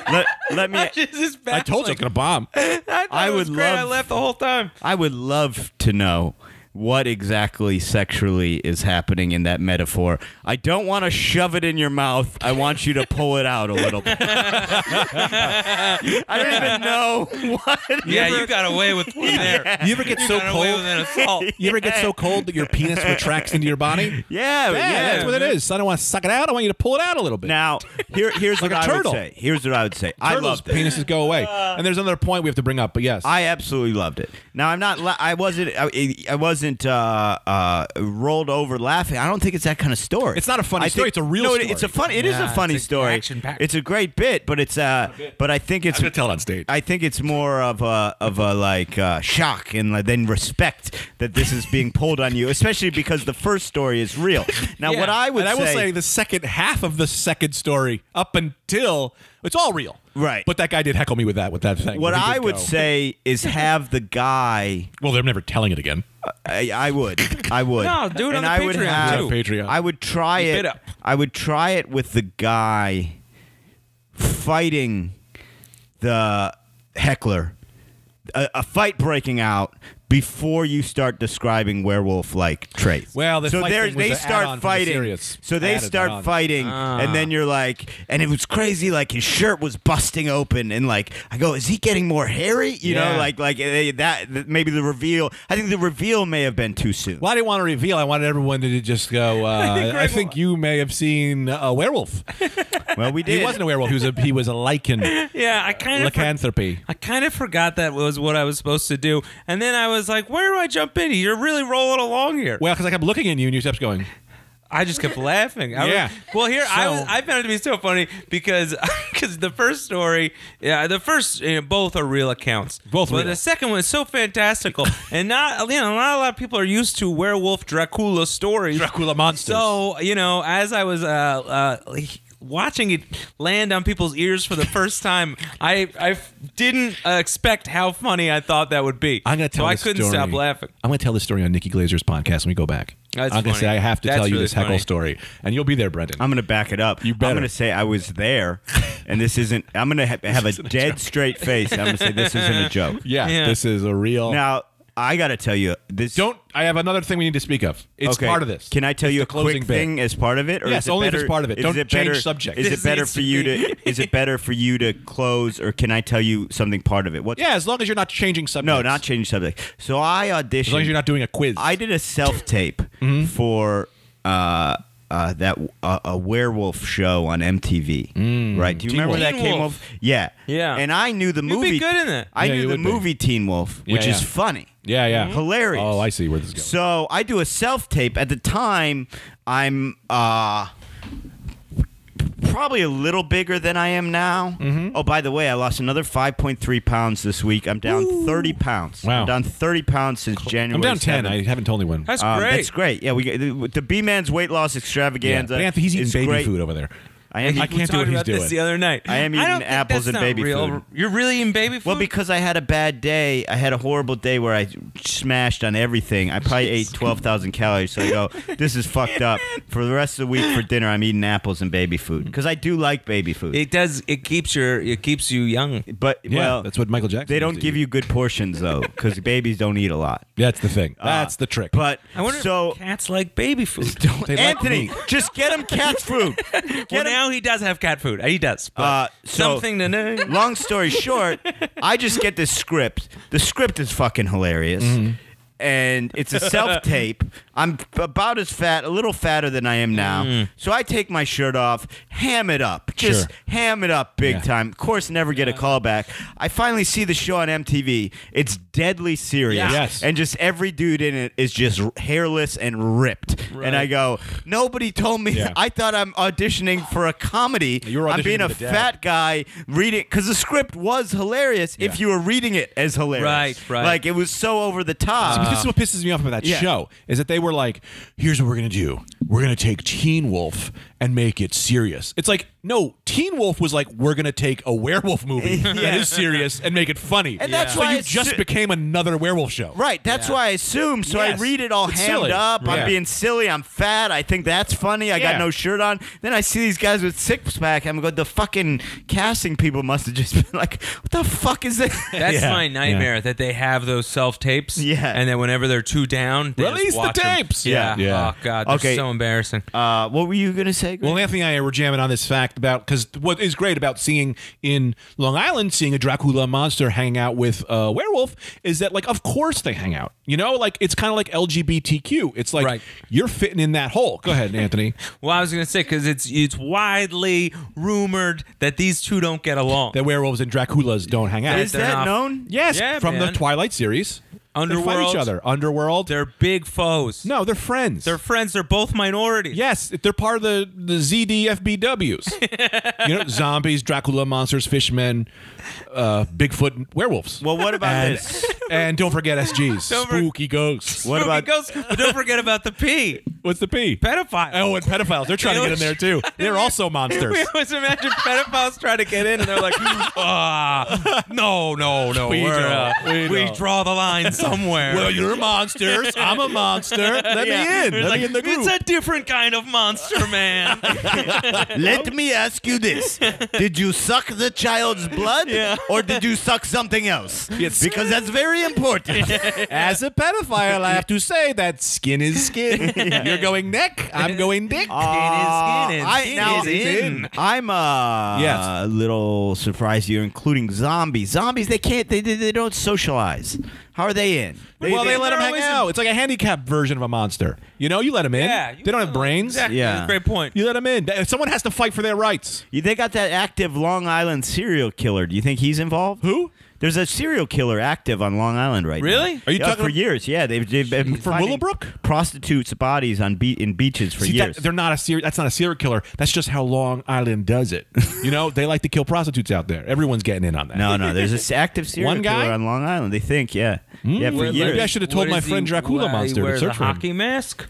let me. This is I told you it's gonna bomb. I it was would great. I love- laughed the whole time. I would love to know what exactly sexually is happening in that metaphor. I don't want to shove it in your mouth. I want you to pull it out a little bit. I don't even know what. Yeah, you got away with one there. You ever get so got away with cold? an assault. You ever get so cold that your penis retracts into your body? Yeah, That's what it is. I don't want to suck it out. I want you to pull it out a little bit. Now, here's Like what a I turtle. would say. Here's what I would say. I Turtles' loved it. penises go away. And there's another point we have to bring up, but yes. I absolutely loved it. Now I'm not. I wasn't rolled over laughing. I don't think it's that kind of story. It's not a funny story. It's a real no, story. It's a fun. It is Yeah, a funny it's story. action-packed. It's a great bit, but it's but I think it's. I'm gonna tell it on stage. I think it's more of a like shock and then respect that this is being pulled on you, especially because the first story is real. Now, Yeah. what I would And I will say the second half of the second story, up until it's all real, Right. But that guy did heckle me with that thing. what He did I would go. say is have the guy. Well, they're never telling it again. I would. No, do it on and the I would Patreon, have, too. Patreon. I would try Keep it. it up. I would try it with the guy fighting the heckler a fight breaking out before you start describing werewolf-like traits. Well, the fight thing was they an start add-on for the fighting. serious. So they Added start on. fighting, and then you're like, and it was crazy. Like his shirt was busting open, and like I go, is he getting more hairy? You know, Yeah. like that. Maybe the reveal. I think the reveal may have been too soon. Well, I didn't want to reveal. I wanted everyone to just go. I think you may have seen a werewolf. Well, we did. He wasn't a werewolf. He was a lichen. Yeah, I kind of Lycanthropy. I kind of forgot that was what I was supposed to do, and then I was like, "Where do I jump in? You're really rolling along here." Well, because I kept looking at you and you kept going. I just kept laughing. Yeah. Well, here So- I found it to be so funny because the first story, the first both are real accounts. Both but real. the second one is so fantastical, and not a lot of people are used to werewolf Dracula stories. Dracula monsters. So as I was watching it land on people's ears for the first time, I didn't expect how funny I thought that would be. I'm going to tell so I this couldn't story. stop laughing. I'm going to tell this story on Nikki Glazer's podcast when we go back. That's I'm going to funny. say I have to That's tell you really this heckle funny. story, and you'll be there, Brendan. I'm going to back it up. You better. I'm going to say I was there, and this isn't. I'm going to have a dead straight face. I'm going to say this isn't a joke. yeah, Yeah. this is a real. Now I got to tell you this. I have another thing we need to speak of. It's Okay. part of this. Can I tell It's you the a closing quick bit. thing as part of it? Or Yes, is it only if better, it's part of it. is Don't it change better, subject. Is This it better needs for to you be- to? Is it better for you to close, or can I tell you something part of it? What? Yeah, as long as you're not changing subjects. No, not changing subject. So I auditioned. As long as you're not doing a quiz. I did a self tape Mm-hmm. for a werewolf show on MTV. Right? Do you remember Wolf. that Teen came Wolf. off? Yeah. Yeah. And I knew the You'd be movie. good in it. I Yeah, knew you the would be. movie Teen Wolf, which Yeah, is yeah. funny. Yeah, yeah. Hilarious. Oh, I see where this is going. So I do a self tape. At the time, I'm probably a little bigger than I am now. Mm-hmm. Oh, by the way, I lost another 5.3 pounds this week. I'm down 30 pounds. Wow. I'm down 30 pounds since January. I'm down 10. 7th. I haven't told anyone. That's great. That's great. Yeah, we the B-Man's weight loss extravaganza. But Anthony, he's eating is baby great. food over there. I am. I eating- can't do what talking he's about this doing. the other night. I am don't eating think apples that's and not baby real. food. You're really eating baby food? Well, because I had a bad day. I had a horrible day where I smashed on everything. I probably ate 12,000 calories. So I go, this is fucked up. For the rest of the week for dinner, I'm eating apples and baby food because I do like baby food. it does. It keeps you young. But Yeah, well, that's what Michael Jackson they don't used to give eat. you good portions though because babies don't eat a lot. That's the thing. That's the trick. But I wonder so if cats like baby food. They like Anthony, meat. just get him cat food. Well, Get him. now he does have cat food. He does. But So something to know. Long story short, I just get this script. The script is fucking hilarious. And it's a self tape. I'm about as fat, a little fatter than I am now. So I take my shirt off, ham it up, just Sure. ham it up big Yeah. time. Of course, never get a call back. I finally see the show on MTV. It's deadly serious. Yes. And just every dude in it is just hairless and ripped. And I go, nobody told me. Yeah. I thought I'm auditioning for a comedy. You were I'm auditioning being a for the dad. fat guy reading because the script was hilarious if you were reading it as hilarious. Right. Like it was so over the top. But this is what pisses me off about that Yeah. show is that they were like, here's what we're going to do. We're going to take Teen Wolf and make it serious. It's like, no, Teen Wolf was like, we're going to take a werewolf movie that is serious and make it funny. And that's so why you it's just si- became another werewolf show. Right, that's why I assume. So Yes. I read it all It's hammed silly. up. Yeah. I'm being silly. I'm fat. I think that's funny. I Yeah. got no shirt on. Then I see these guys with six pack. I'm going, the fucking casting people must have just been like, what the fuck is this? That's Yeah. my nightmare. That they have those self tapes. Yeah. And then whenever they're too down, they Release just the watch 'em. tapes. Yeah. Yeah. Oh God. They're Okay. so embarrassing. What were you going to say? Greg? Well, Anthony and I were jamming on this fact about because what is great about seeing in Long Island, seeing a Dracula monster hanging out with a werewolf is that, like, of course they hang out. You know, like it's kind of like LGBTQ. It's like Right. you're fitting in that hole. Go ahead, Anthony. Well, I was gonna say because it's widely rumored that these two don't get along. That werewolves and Draculas don't hang out. is they're that not- known? Yes, Yeah, from man. the Twilight series. They fight Underworld. each other. Underworld. They're big foes. No, they're friends. They're friends. They're both minorities. Yes, they're part of the ZDFBWs. You know, zombies, Dracula, monsters, fishmen, Bigfoot, werewolves. Well, what about and, this? And don't forget SGs. Don't for- Spooky ghosts. What about ghosts? But don't forget about the P. What's the P? Pedophile. Oh, and pedophiles. They're trying to get in there too. They're also monsters. We always imagine pedophiles trying to get in, and they're like, no. We We don't. draw the line somewhere. Well, you're monsters. I'm a monster. Let me in. Let me in the group. It's a different kind of monster, man. Let me ask you this. Did you suck the child's blood or did you suck something else? Yes. Because that's very important. As a pedophile, I have to say that skin is skin. You're going neck. I'm going dick. Skin is in. I'm Yes. a little surprised you're including zombies. Zombies, they can't. They don't socialize. How are they in? They let them they're hang always out. It's like a handicapped version of a monster. You know, you let them in. Yeah, They don't have brains. Exactly. Yeah. That's a great point. You let them in. Someone has to fight for their rights. They got that active Long Island serial killer. Do you think he's involved? Who? There's a serial killer active on Long Island right now. Really? Are you Yeah, talking for years? Yeah, they've been For finding Willowbrook? prostitutes' bodies on in beaches for See, years. they're not a that's not a serial killer. That's just how Long Island does it. You know, they like to kill prostitutes out there. Everyone's getting in on that. No, there's this active serial One guy? killer on Long Island. They think, yeah, for years. Maybe I should have told my friend Dracula Monster He to wears search a for him. hockey mask.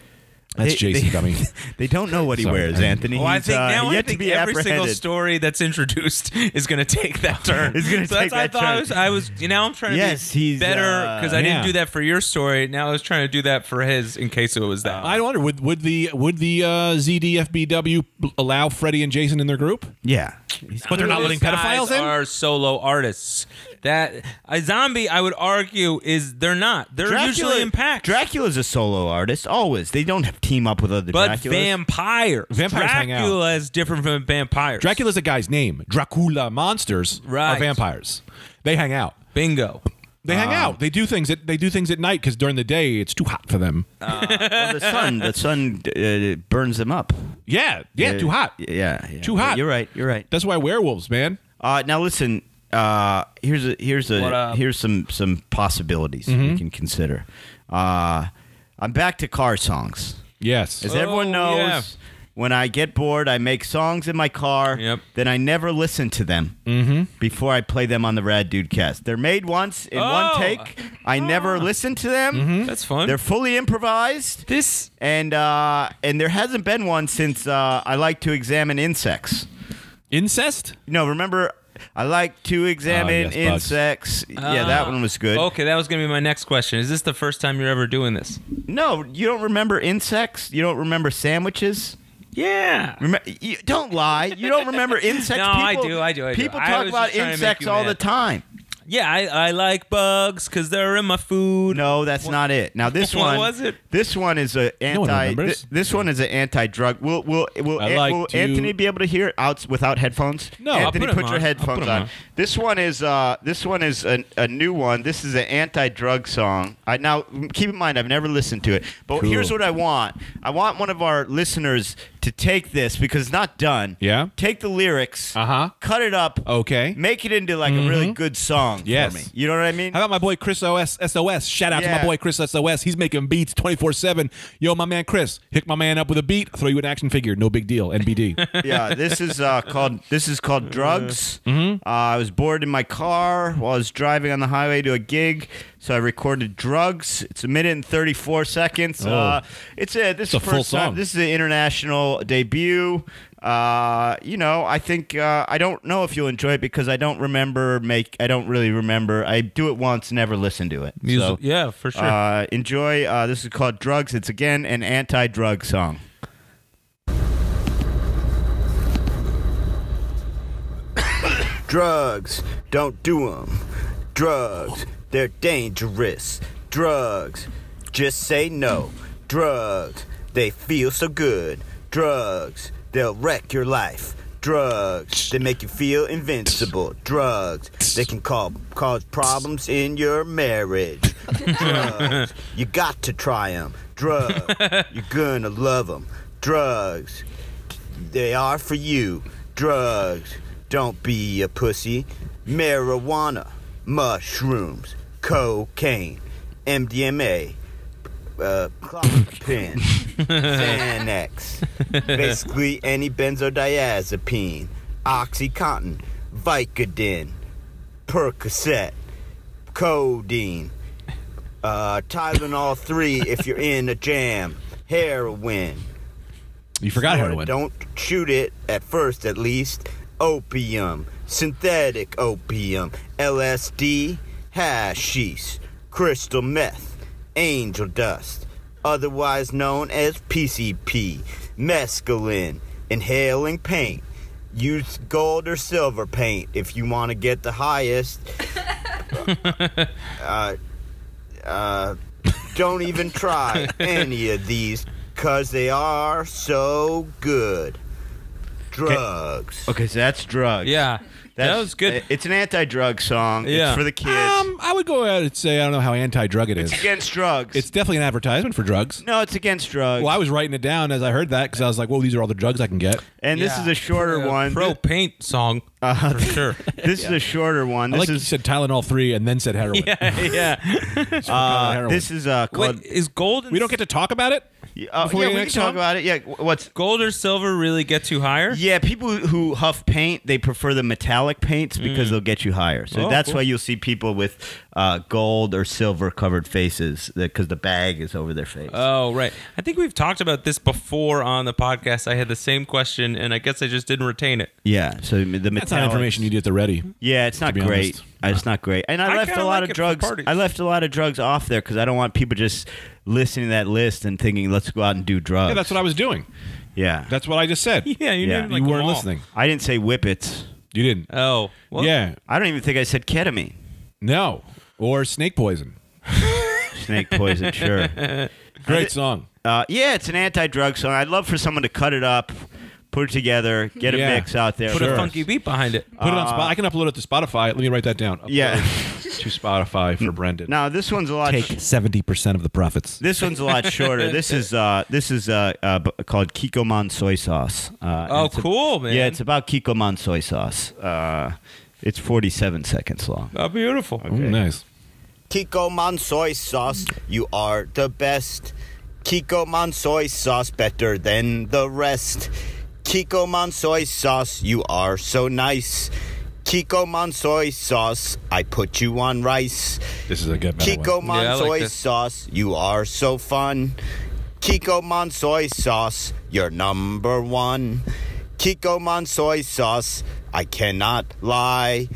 That's Jason dummy. They don't know what he Sorry, wears, I- Anthony. Well, I He's think now yet I think to be every single apprehended. story that's introduced is going to take that turn. It's gonna so take that's that why turn. I was. You know, I'm trying to Yes, be he's, better because I yeah. didn't do that for your story. Now I was trying to do that for his in case it was that. I wonder would the ZDFBW allow Freddie and Jason in their group? Yeah. But they're not letting Those pedophiles guys in? Are solo artists. That a zombie, I would argue, is they're not. They're usually in packs. Dracula's a solo artist, always. They don't have team up with other but Draculas. vampires. Vampires hang out. Dracula is different from vampires. Dracula's a guy's name. Dracula monsters are Right. vampires. They hang out. Bingo. They hang out. They do things at night because during the day it's too hot for them. Well, the sun burns them up. Yeah, too hot. Yeah. Too hot. You're right. That's why werewolves, man. Now listen. Here's What up? some possibilities Mm-hmm. we can consider. I'm back to car songs. Yes. As everyone knows, yeah. when I get bored, I make songs in my car. Yep. Then I never listen to them before I play them on the Rad Dude Cast. They're made once in one Oh. take. I never listen to them. That's fun. They're fully improvised. this. And there hasn't been one since I like to examine insects. Incest? No, remember, I like to examine yes, bugs. insects. Yeah, that one was good. Okay, that was going to be my next question. Is this the first time you're ever doing this? No, you don't remember insects? You don't remember sandwiches? Yeah. Don't lie. You don't remember insects? No, I do. People I talk was about just trying to make insects you all mad. the time. Yeah, I like bugs because they're in my food. No, that's not it. Now this What one was it? This one is a No one anti. remembers. This one is an anti-drug. Will I like to- Anthony be able to hear it out without headphones? No, I'll Anthony, put 'em put your on. headphones I'll put 'em on. on. This one is a new one. This is an anti-drug song. Now keep in mind I've never listened to it, but Cool. here's what I want. I want one of our listeners to take this because it's not done. Yeah. Take the lyrics. Uh-huh. Cut it up. Okay. Make it into like a really good song Yes. for me. You know what I mean? How about my boy Chris SOS? Shout out to Yeah. my boy Chris SOS. He's making beats 24/7. Yo, my man Chris, hook my man up with a beat, throw you an action figure. No big deal. NBD. Yeah, this is called Drugs. I was bored in my car while I was driving on the highway to a gig, so I recorded Drugs. It's a minute and 34 seconds. Oh. This is a full first time. song. This is an international debut. I think I don't know if you'll enjoy it because I don't really remember. I do it once, never listen to it. So, yeah, for sure. enjoy. This is called Drugs. It's again an anti-drug song. Drugs, don't do 'em. Drugs, they're dangerous. Drugs, just say no. Drugs, they feel so good. Drugs, they'll wreck your life. Drugs, they make you feel invincible. Drugs, they can cause problems in your marriage. Drugs, you got to try 'em. Drugs, you're gonna love 'em. Drugs, they are for you. Drugs, don't be a pussy. Marijuana, mushrooms, cocaine, MDMA, clozapine, Xanax, basically any benzodiazepine, Oxycontin, Vicodin, Percocet, codeine, Tylenol 3 if you're in a jam. Heroin. You forgot Florida, heroin. Don't shoot it at first, at least. Opium, synthetic opium, LSD, hashish, crystal meth, angel dust, otherwise known as PCP, mescaline, inhaling paint. Use gold or silver paint if you want to get the highest. Don't even try any of these, 'cause they are so good. Drugs. Okay, so that's drugs. Yeah. That was good. It's an anti-drug song. Yeah. It's for the kids. I would go ahead and say I don't know how anti-drug it is. It's against drugs. It's definitely an advertisement for drugs. No, it's against drugs. Well, I was writing it down as I heard that because I was like, "Whoa, these are all the drugs I can get." And this is a shorter one. Pro paint song. For sure. This is a shorter one. I This like you is said Tylenol 3 and then said heroin. Yeah. Heroin. this is called. Wait, is gold and We don't get to talk about it. Yeah, before we the can next talk song? about it. Yeah, what's gold or silver really get you higher? Yeah, people who huff paint, they prefer the metallic paints because they'll get you higher. So Oh, that's cool. why you'll see people with gold or silver covered faces because the bag is over their face. Oh, right. I think we've talked about this before on the podcast. I had the same question, and I guess I just didn't retain it. Yeah, so the metallic. That's not information you need at the ready. Yeah, it's not be great. honest. It's not great. And I I left kinda a lot like of it for drugs. parties. I left a lot of drugs off there because I don't want people just listening to that list and thinking, "Let's go out and do drugs." Yeah, that's what I was doing. Yeah. That's what I just said. Yeah, you Yeah. named like You them weren't all. listening. I didn't say whippets. You didn't. Oh, well, Yeah. I don't even think I said ketamine. No. Or snake poison. Snake poison, sure. Great song. Yeah, it's an anti-drug song. I'd love for someone to cut it up, put it together, get a Yeah. mix out there. put Sure. a funky beat behind it. Put it on Spotify. I can upload it to Spotify. Let me write that down. Upload Yeah. to Spotify for Brendan. Now this one's a lot. Take 70% of the profits. This one's a lot shorter. This is called Kikkoman soy sauce. Oh, it's cool, man. Yeah, it's about Kikkoman soy sauce. It's 47 seconds long. Oh, beautiful. Ooh, nice. Kikkoman soy sauce, you are the best. Kikkoman soy sauce, better than the rest. Kikkoman soy sauce, you are so nice. Kikkoman soy sauce, I put you on rice. This is a good one. Kikkoman Yeah, I like soy this. sauce, you are so fun. Kikkoman soy sauce, you're number one. Kikkoman soy sauce, I cannot lie.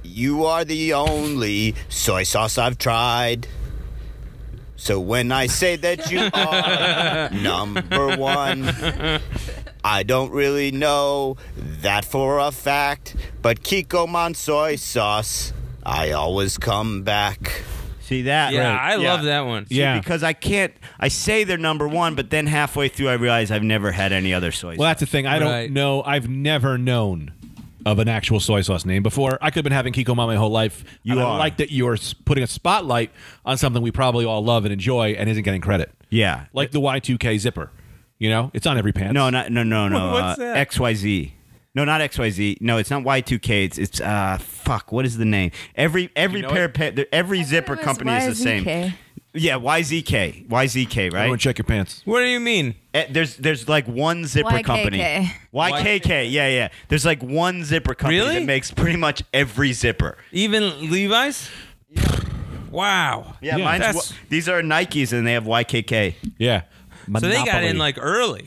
You are the only soy sauce I've tried. So when I say that you are number one, I don't really know that for a fact, but Kikkoman soy sauce, I always come back. See that? Yeah, I love that one. See, Yeah. because I say they're number one, but then halfway through I realize I've never had any other soy sauce. Well, that's the thing. I don't Right. know. I've never known of an actual soy sauce name before. I could have been having Kikkoman my whole life. You I are. like that you're putting a spotlight on something we probably all love and enjoy and isn't getting credit. Yeah. Like the Y2K zipper. You know, it's on every pants. No. What's that? XYZ. No, not XYZ. No, it's not Y2K. It's fuck. What is the name? Every know pair of every zipper it was company is the same. YZK. Yeah, YZK. YZK, right? Everyone check your pants. What do you mean? There's like one zipper YKK. company. YKK. Yeah. There's like one zipper company Really? that makes pretty much every zipper. Even Levi's? Wow. Yeah, Yeah. mine's That's- these are Nikes and they have YKK. Yeah. So they got Monopoly. in like early.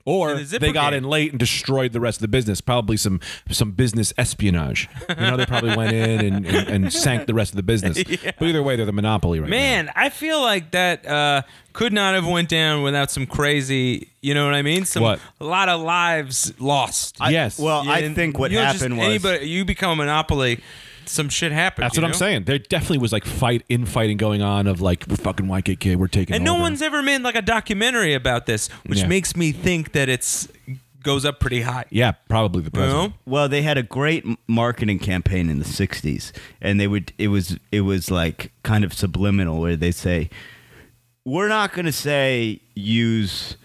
Or in the zipper they got game. in late and destroyed the rest of the business. Probably some business espionage. You know, they probably went in and sank the rest of the business. But either way, they're the monopoly right now. Man, I feel like that could not have went down without some crazy, you know what I mean? What? A lot of lives lost. Yes. Well, Yeah, I and, think what you know, just happened was anybody, you become a monopoly, some shit happens. That's you what I'm know? saying. There definitely was like infighting going on of like, we're fucking YKK, we're taking And no over. one's ever made like a documentary about this, which Yeah. makes me think that it's goes up pretty high. Yeah, probably the You president. know? well, they had a great marketing campaign in the '60s, and it was like kind of subliminal, where they say, "We're not going to say use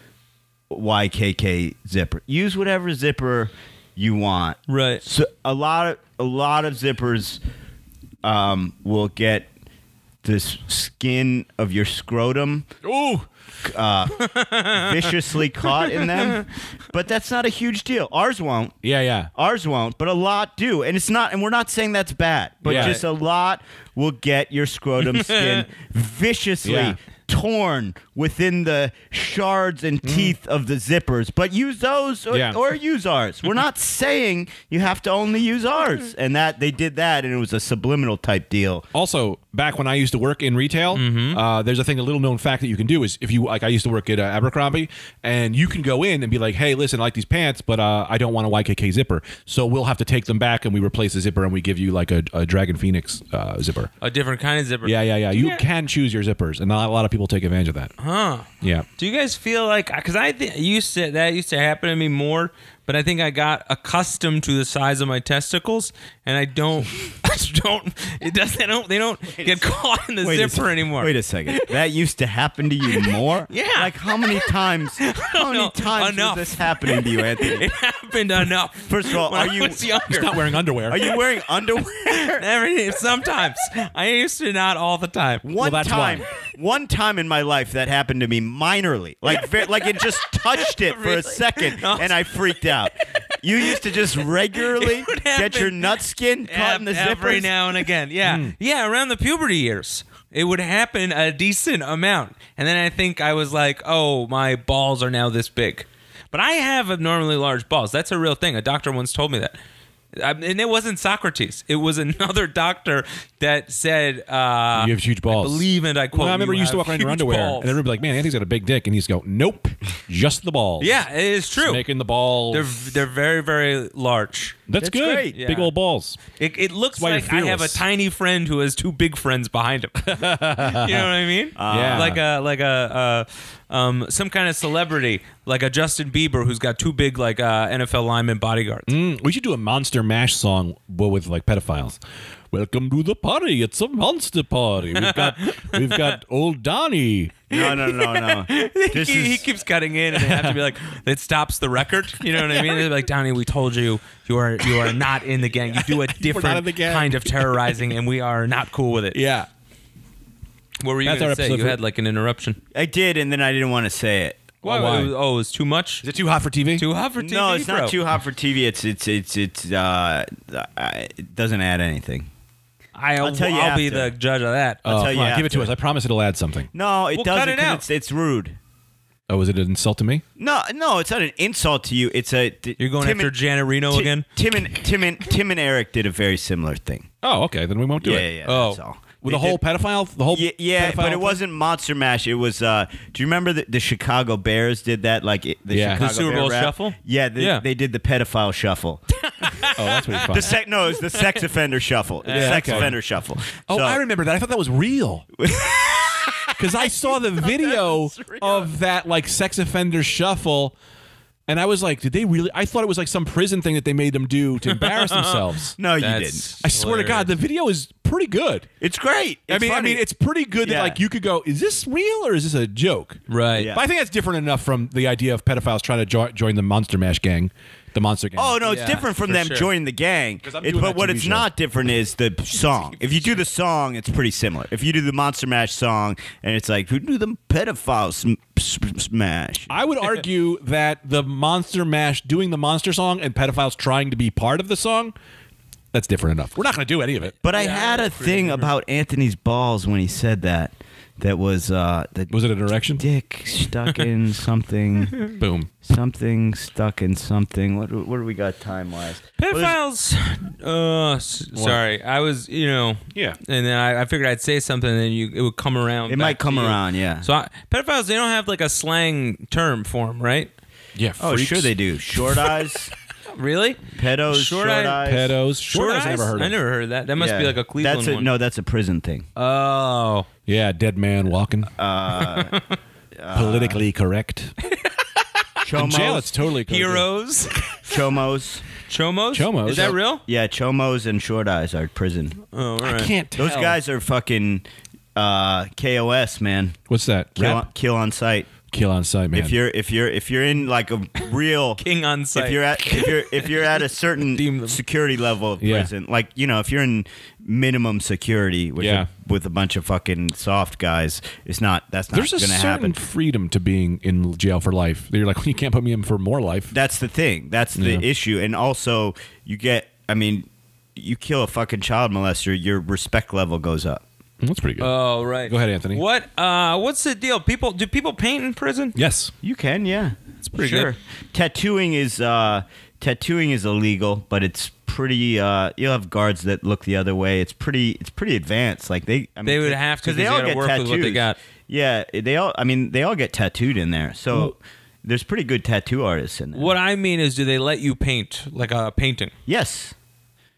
YKK zipper. Use whatever zipper you want." Right. So a lot of zippers will get this skin of your scrotum Ooh. viciously caught in them. But that's not a huge deal. Ours won't. Yeah. Ours won't, but a lot do. And it's not, and we're not saying that's bad, but Yeah. just a lot will get your scrotum skin viciously Yeah. torn within the shards and teeth of the zippers. But use those Yeah. or use ours. We're not saying you have to only use ours. And that they did that, and it was a subliminal type deal. Also, back when I used to work in retail, there's a little known fact that you can do is if you I used to work at Abercrombie, and you can go in and be like, hey, listen, I like these pants, but I don't want a YKK zipper, so we'll have to take them back and we replace the zipper and we give you like a Dragon Phoenix zipper. A different kind of zipper. Yeah. You can choose your zippers, and not a lot of people take advantage of that. Huh. Yeah. Do you guys feel like, because I think that used to happen to me more, but I think I got accustomed to the size of my testicles, and I don't they don't get caught in the zipper anymore. Wait a second. That used to happen to you more? Yeah. Like how many times? How many times Enough. was this happening to you, Anthony? It happened enough. First of all, when are I you was younger. He's not wearing underwear. are you wearing underwear? Sometimes. I used to, not all the time. One that's One time in my life that happened to me minorly, like it just touched it for a Really? second, No. and I freaked out. You used to just regularly It would get your happen nut skin caught in the Every zippers. now and again. Yeah. Yeah, around the puberty years. It would happen a decent amount. And then I think I was like, oh, my balls are now this big. But I have abnormally large balls. That's a real thing. A doctor once told me that. And it wasn't Socrates. It was another doctor that said, You have huge balls. I believe, and I quote, Well, I remember you used to have walk around in your huge underwear, balls. and everybody would be like, man, Anthony's got a big dick. And he's go, nope, just the balls. Yeah, it is true. Making the balls. They're very, very large. That's good. great. Big Yeah. old balls. It looks why you're like I have a fearless. tiny friend who has two big friends behind him. You know what I mean? Yeah. Like a some kind of celebrity, like a Justin Bieber who's got two big like NFL lineman bodyguards. We should do a Monster Mash song with like pedophiles. Welcome to the party. It's a monster party. We've got old Donnie. No. This He is keeps cutting in, and they have to be like, it stops the record. You know what I mean? They're like, Donnie, we told you are not in the gang. You do a not in different the gang." kind of terrorizing, and we are not cool with it. Yeah. What were you That's going our to say? episode You for- had like an interruption. I did, and then I didn't want to say it. Why? It was too much. Is it too hot for TV? Too hot for TV? No, it's bro? not too hot for TV. It doesn't add anything. I'll tell you I'll be after. the judge of that. I'll Oh, tell come you on, give it to after. us. I promise it'll add something. No, it Well, doesn't. cut it 'cause out. It's rude. Oh, is it an insult to me? No, it's not an insult to you. It's a. You're going Tim after and- Janet Reno again? Tim and Eric did a very similar thing. Oh, okay. Then we won't do it. Yeah. Oh. That's all. With They the whole did- pedophile? The whole Yeah, pedophile but it thing? wasn't Monster Mash. It was. Do you remember the Chicago Bears did that? Like the Yeah. Chicago The Super Bear Bowl rap? shuffle? Yeah, Yeah. they did the pedophile shuffle. Oh, that's pretty fun. No, it was the sex offender shuffle. The Yeah, sex okay. offender shuffle. Oh, So- I remember that. I thought that was real. Because I saw the video of that like sex offender shuffle, and I was like, did they really? I thought it was like some prison thing that they made them do to embarrass themselves. No, you That's didn't. I swear to God, the video is pretty good. It's great. I mean, it's pretty good that Yeah. like you could go, is this real or is this a joke? Right. Yeah. But I think that's different enough from the idea of pedophiles trying to join the Monster Mash gang, the Monster Gang. Oh no, it's Yeah, different from for them sure. joining the gang. 'Cause I'm doing But that what TV it's show. not different is the song. If you do the song, it's pretty similar. If you do the Monster Mash song, and it's like, who do the pedophile smash? I would argue that the Monster Mash doing the monster song and pedophiles trying to be part of the song, that's different enough. We're not going to do any of it. But I Yeah, had a that's pretty thing different. about Anthony's balls when he said that. That was the Was it an erection? dick stuck in something. Boom. Something stuck in something. What do we got time wise? Pedophiles. Sorry, I was, Yeah. and then I figured I'd say something, and then it would come around. It back might come to you. around, yeah. So pedophiles, they don't have like a slang term for them, right? Yeah. Oh, freaks. sure they do. Short eyes, Really? pedos, Short short eye- eyes. Pedos. Short eyes I never heard of. I never heard of that. That must be Yeah. like a Cleveland that's one. No, that's a prison thing. Oh. Yeah, dead man walking. Politically correct. In jail, it's Chomos, totally correct. Heroes. chomos. Chomos? Chomos. Is that real? Yeah, chomos and short eyes are prison. Oh, all I right. can't tell. Those guys are fucking KOS, man. What's that? Kill Rap? kill on sight. Kill on sight, man. If you're in like a real King on site. if you're at a certain Deem them. security level of Yeah. prison, like if you're in minimum security with Yeah. with a bunch of fucking soft guys, that's not There's a going to certain happen. freedom to being in jail for life. You're like, you can't put me in for more life. That's the thing. That's the Yeah. issue. And also, you kill a fucking child molester, your respect level goes up. That's pretty good. Oh right. Go ahead, Anthony. What's the deal? Do people paint in prison? Yes. You can, yeah. It's pretty Sure. good. Tattooing is illegal, but it's pretty. You'll have guards that look the other way. It's pretty advanced. Like they would have to, 'cause they 'cause all they gotta get work tattoos. with what they got. Yeah, they all get tattooed in there. So there's pretty good tattoo artists in there. What I mean is, do they let you paint like a painting? Yes.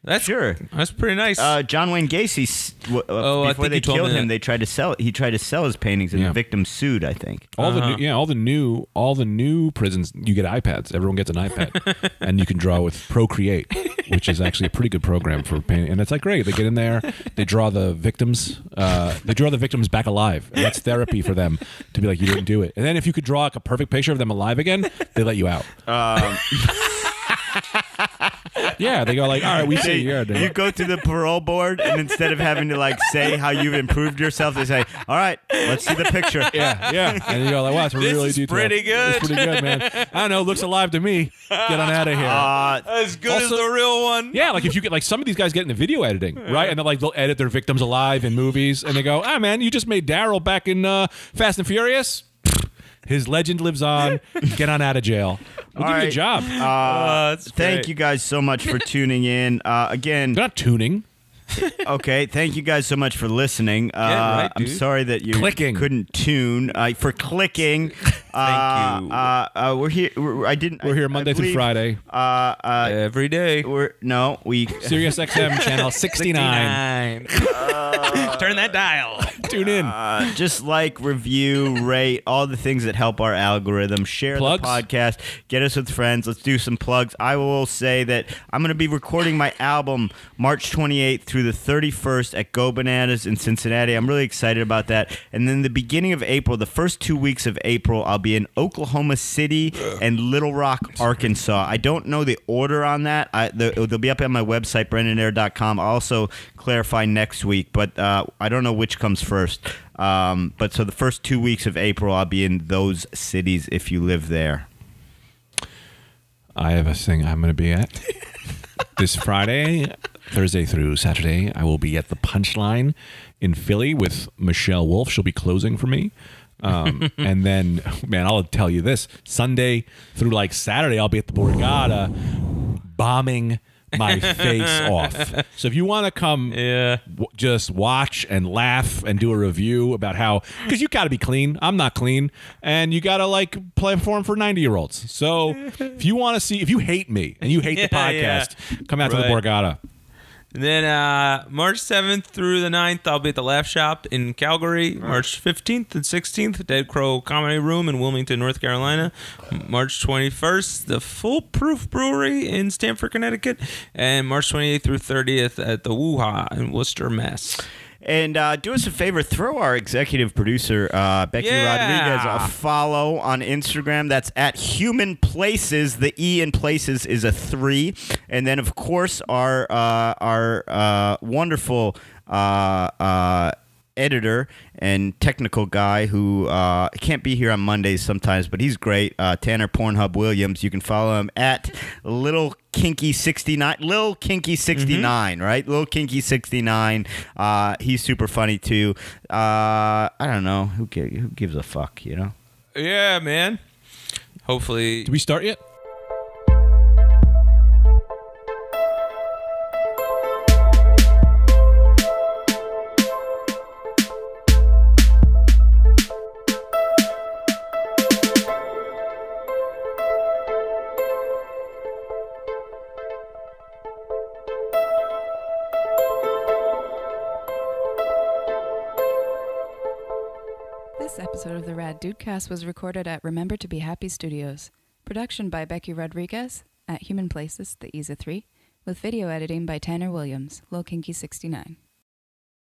That's Sure. That's pretty nice. John Wayne Gacy, I before think they you told killed me him, that. they tried to sell. He tried to sell his paintings, and Yeah. the victim sued. I think. All the new prisons, you get iPads. Everyone gets an iPad, and you can draw with Procreate, which is actually a pretty good program for painting. And it's like great. They get in there, they draw the victims. They draw the victims back alive. And that's therapy for them to be like, you didn't do it. And then if you could draw like a perfect picture of them alive again, they let you out. Yeah, they go like, all right, we see you. You go to the parole board, and instead of having to like say how you've improved yourself, they say, "All right, let's see the picture." Yeah. And you go like, wow, it's really is detailed. pretty good. It's pretty good, man. I don't know, looks alive to me. Get on out of here. as good as the real one. Yeah, like if you get like some of these guys get into video editing, right? And they'll edit their victims alive in movies, and they go, "Ah, man, you just made Daryl back in Fast and Furious. His legend lives on. Get on out of jail. We'll give you a right. job. That's Thank great. you guys so much for tuning in. Again, They're not tuning. okay. Thank you guys so much for listening. right, I'm dude. sorry that you Clicking. couldn't tune. For clicking. Thank you. We're here. We're here Monday through Friday. Every day. We. Sirius XM channel 69. Turn that dial. Tune in. Just like, review, rate, all the things that help our algorithm. Share Plugs? the podcast. Get us with friends. Let's do some plugs. I will say that I'm going to be recording my album March 28th through the 31st at Go Bananas in Cincinnati. I'm really excited about that. And then the beginning of April, the first 2 weeks of April, I'll be in Oklahoma City and Little Rock, Arkansas. I don't know the order on that. They'll be up on my website, BrendanAir.com. I'll also clarify next week, but I don't know which comes first. But so the first 2 weeks of April, I'll be in those cities if you live there. I have a thing I'm going to be at this Friday, Thursday through Saturday. I will be at the Punchline in Philly with Michelle Wolf. She'll be closing for me. And then, man, I'll tell you this: Sunday through like Saturday, I'll be at the Borgata bombing my face off. So if you want to come, just watch and laugh and do a review about how, because you got to be clean. I'm not clean, and you got to like perform for 90-year-olds. So if you want to see, if you hate me and you hate the podcast, come out to the Right. Borgata. And then March 7th through the 9th, I'll be at the Laugh Shop in Calgary. March 15th and 16th, Dead Crow Comedy Room in Wilmington, North Carolina. March 21st, the Foolproof Brewery in Stamford, Connecticut. And March 28th through 30th at the Woo-Ha in Worcester, Mass. And do us a favor, throw our executive producer, Becky Yeah. Rodriguez, a follow on Instagram. That's at Human Places. The E in Places is a 3. And then, of course, our wonderful editor and technical guy who can't be here on Mondays sometimes, but he's great, Tanner Pornhub Williams. You can follow him at Little Kinky 69, Lil Kinky 69, right? Lil Kinky 69. He's super funny too. I don't know who gives a fuck, you know. Yeah, man. Hopefully. Did we start yet? This episode of the Rad Dudecast was recorded at Remember to Be Happy Studios. Production by Becky Rodriguez at Human Places, the Ease of 3, with video editing by Tanner Williams, Low Kinky 69.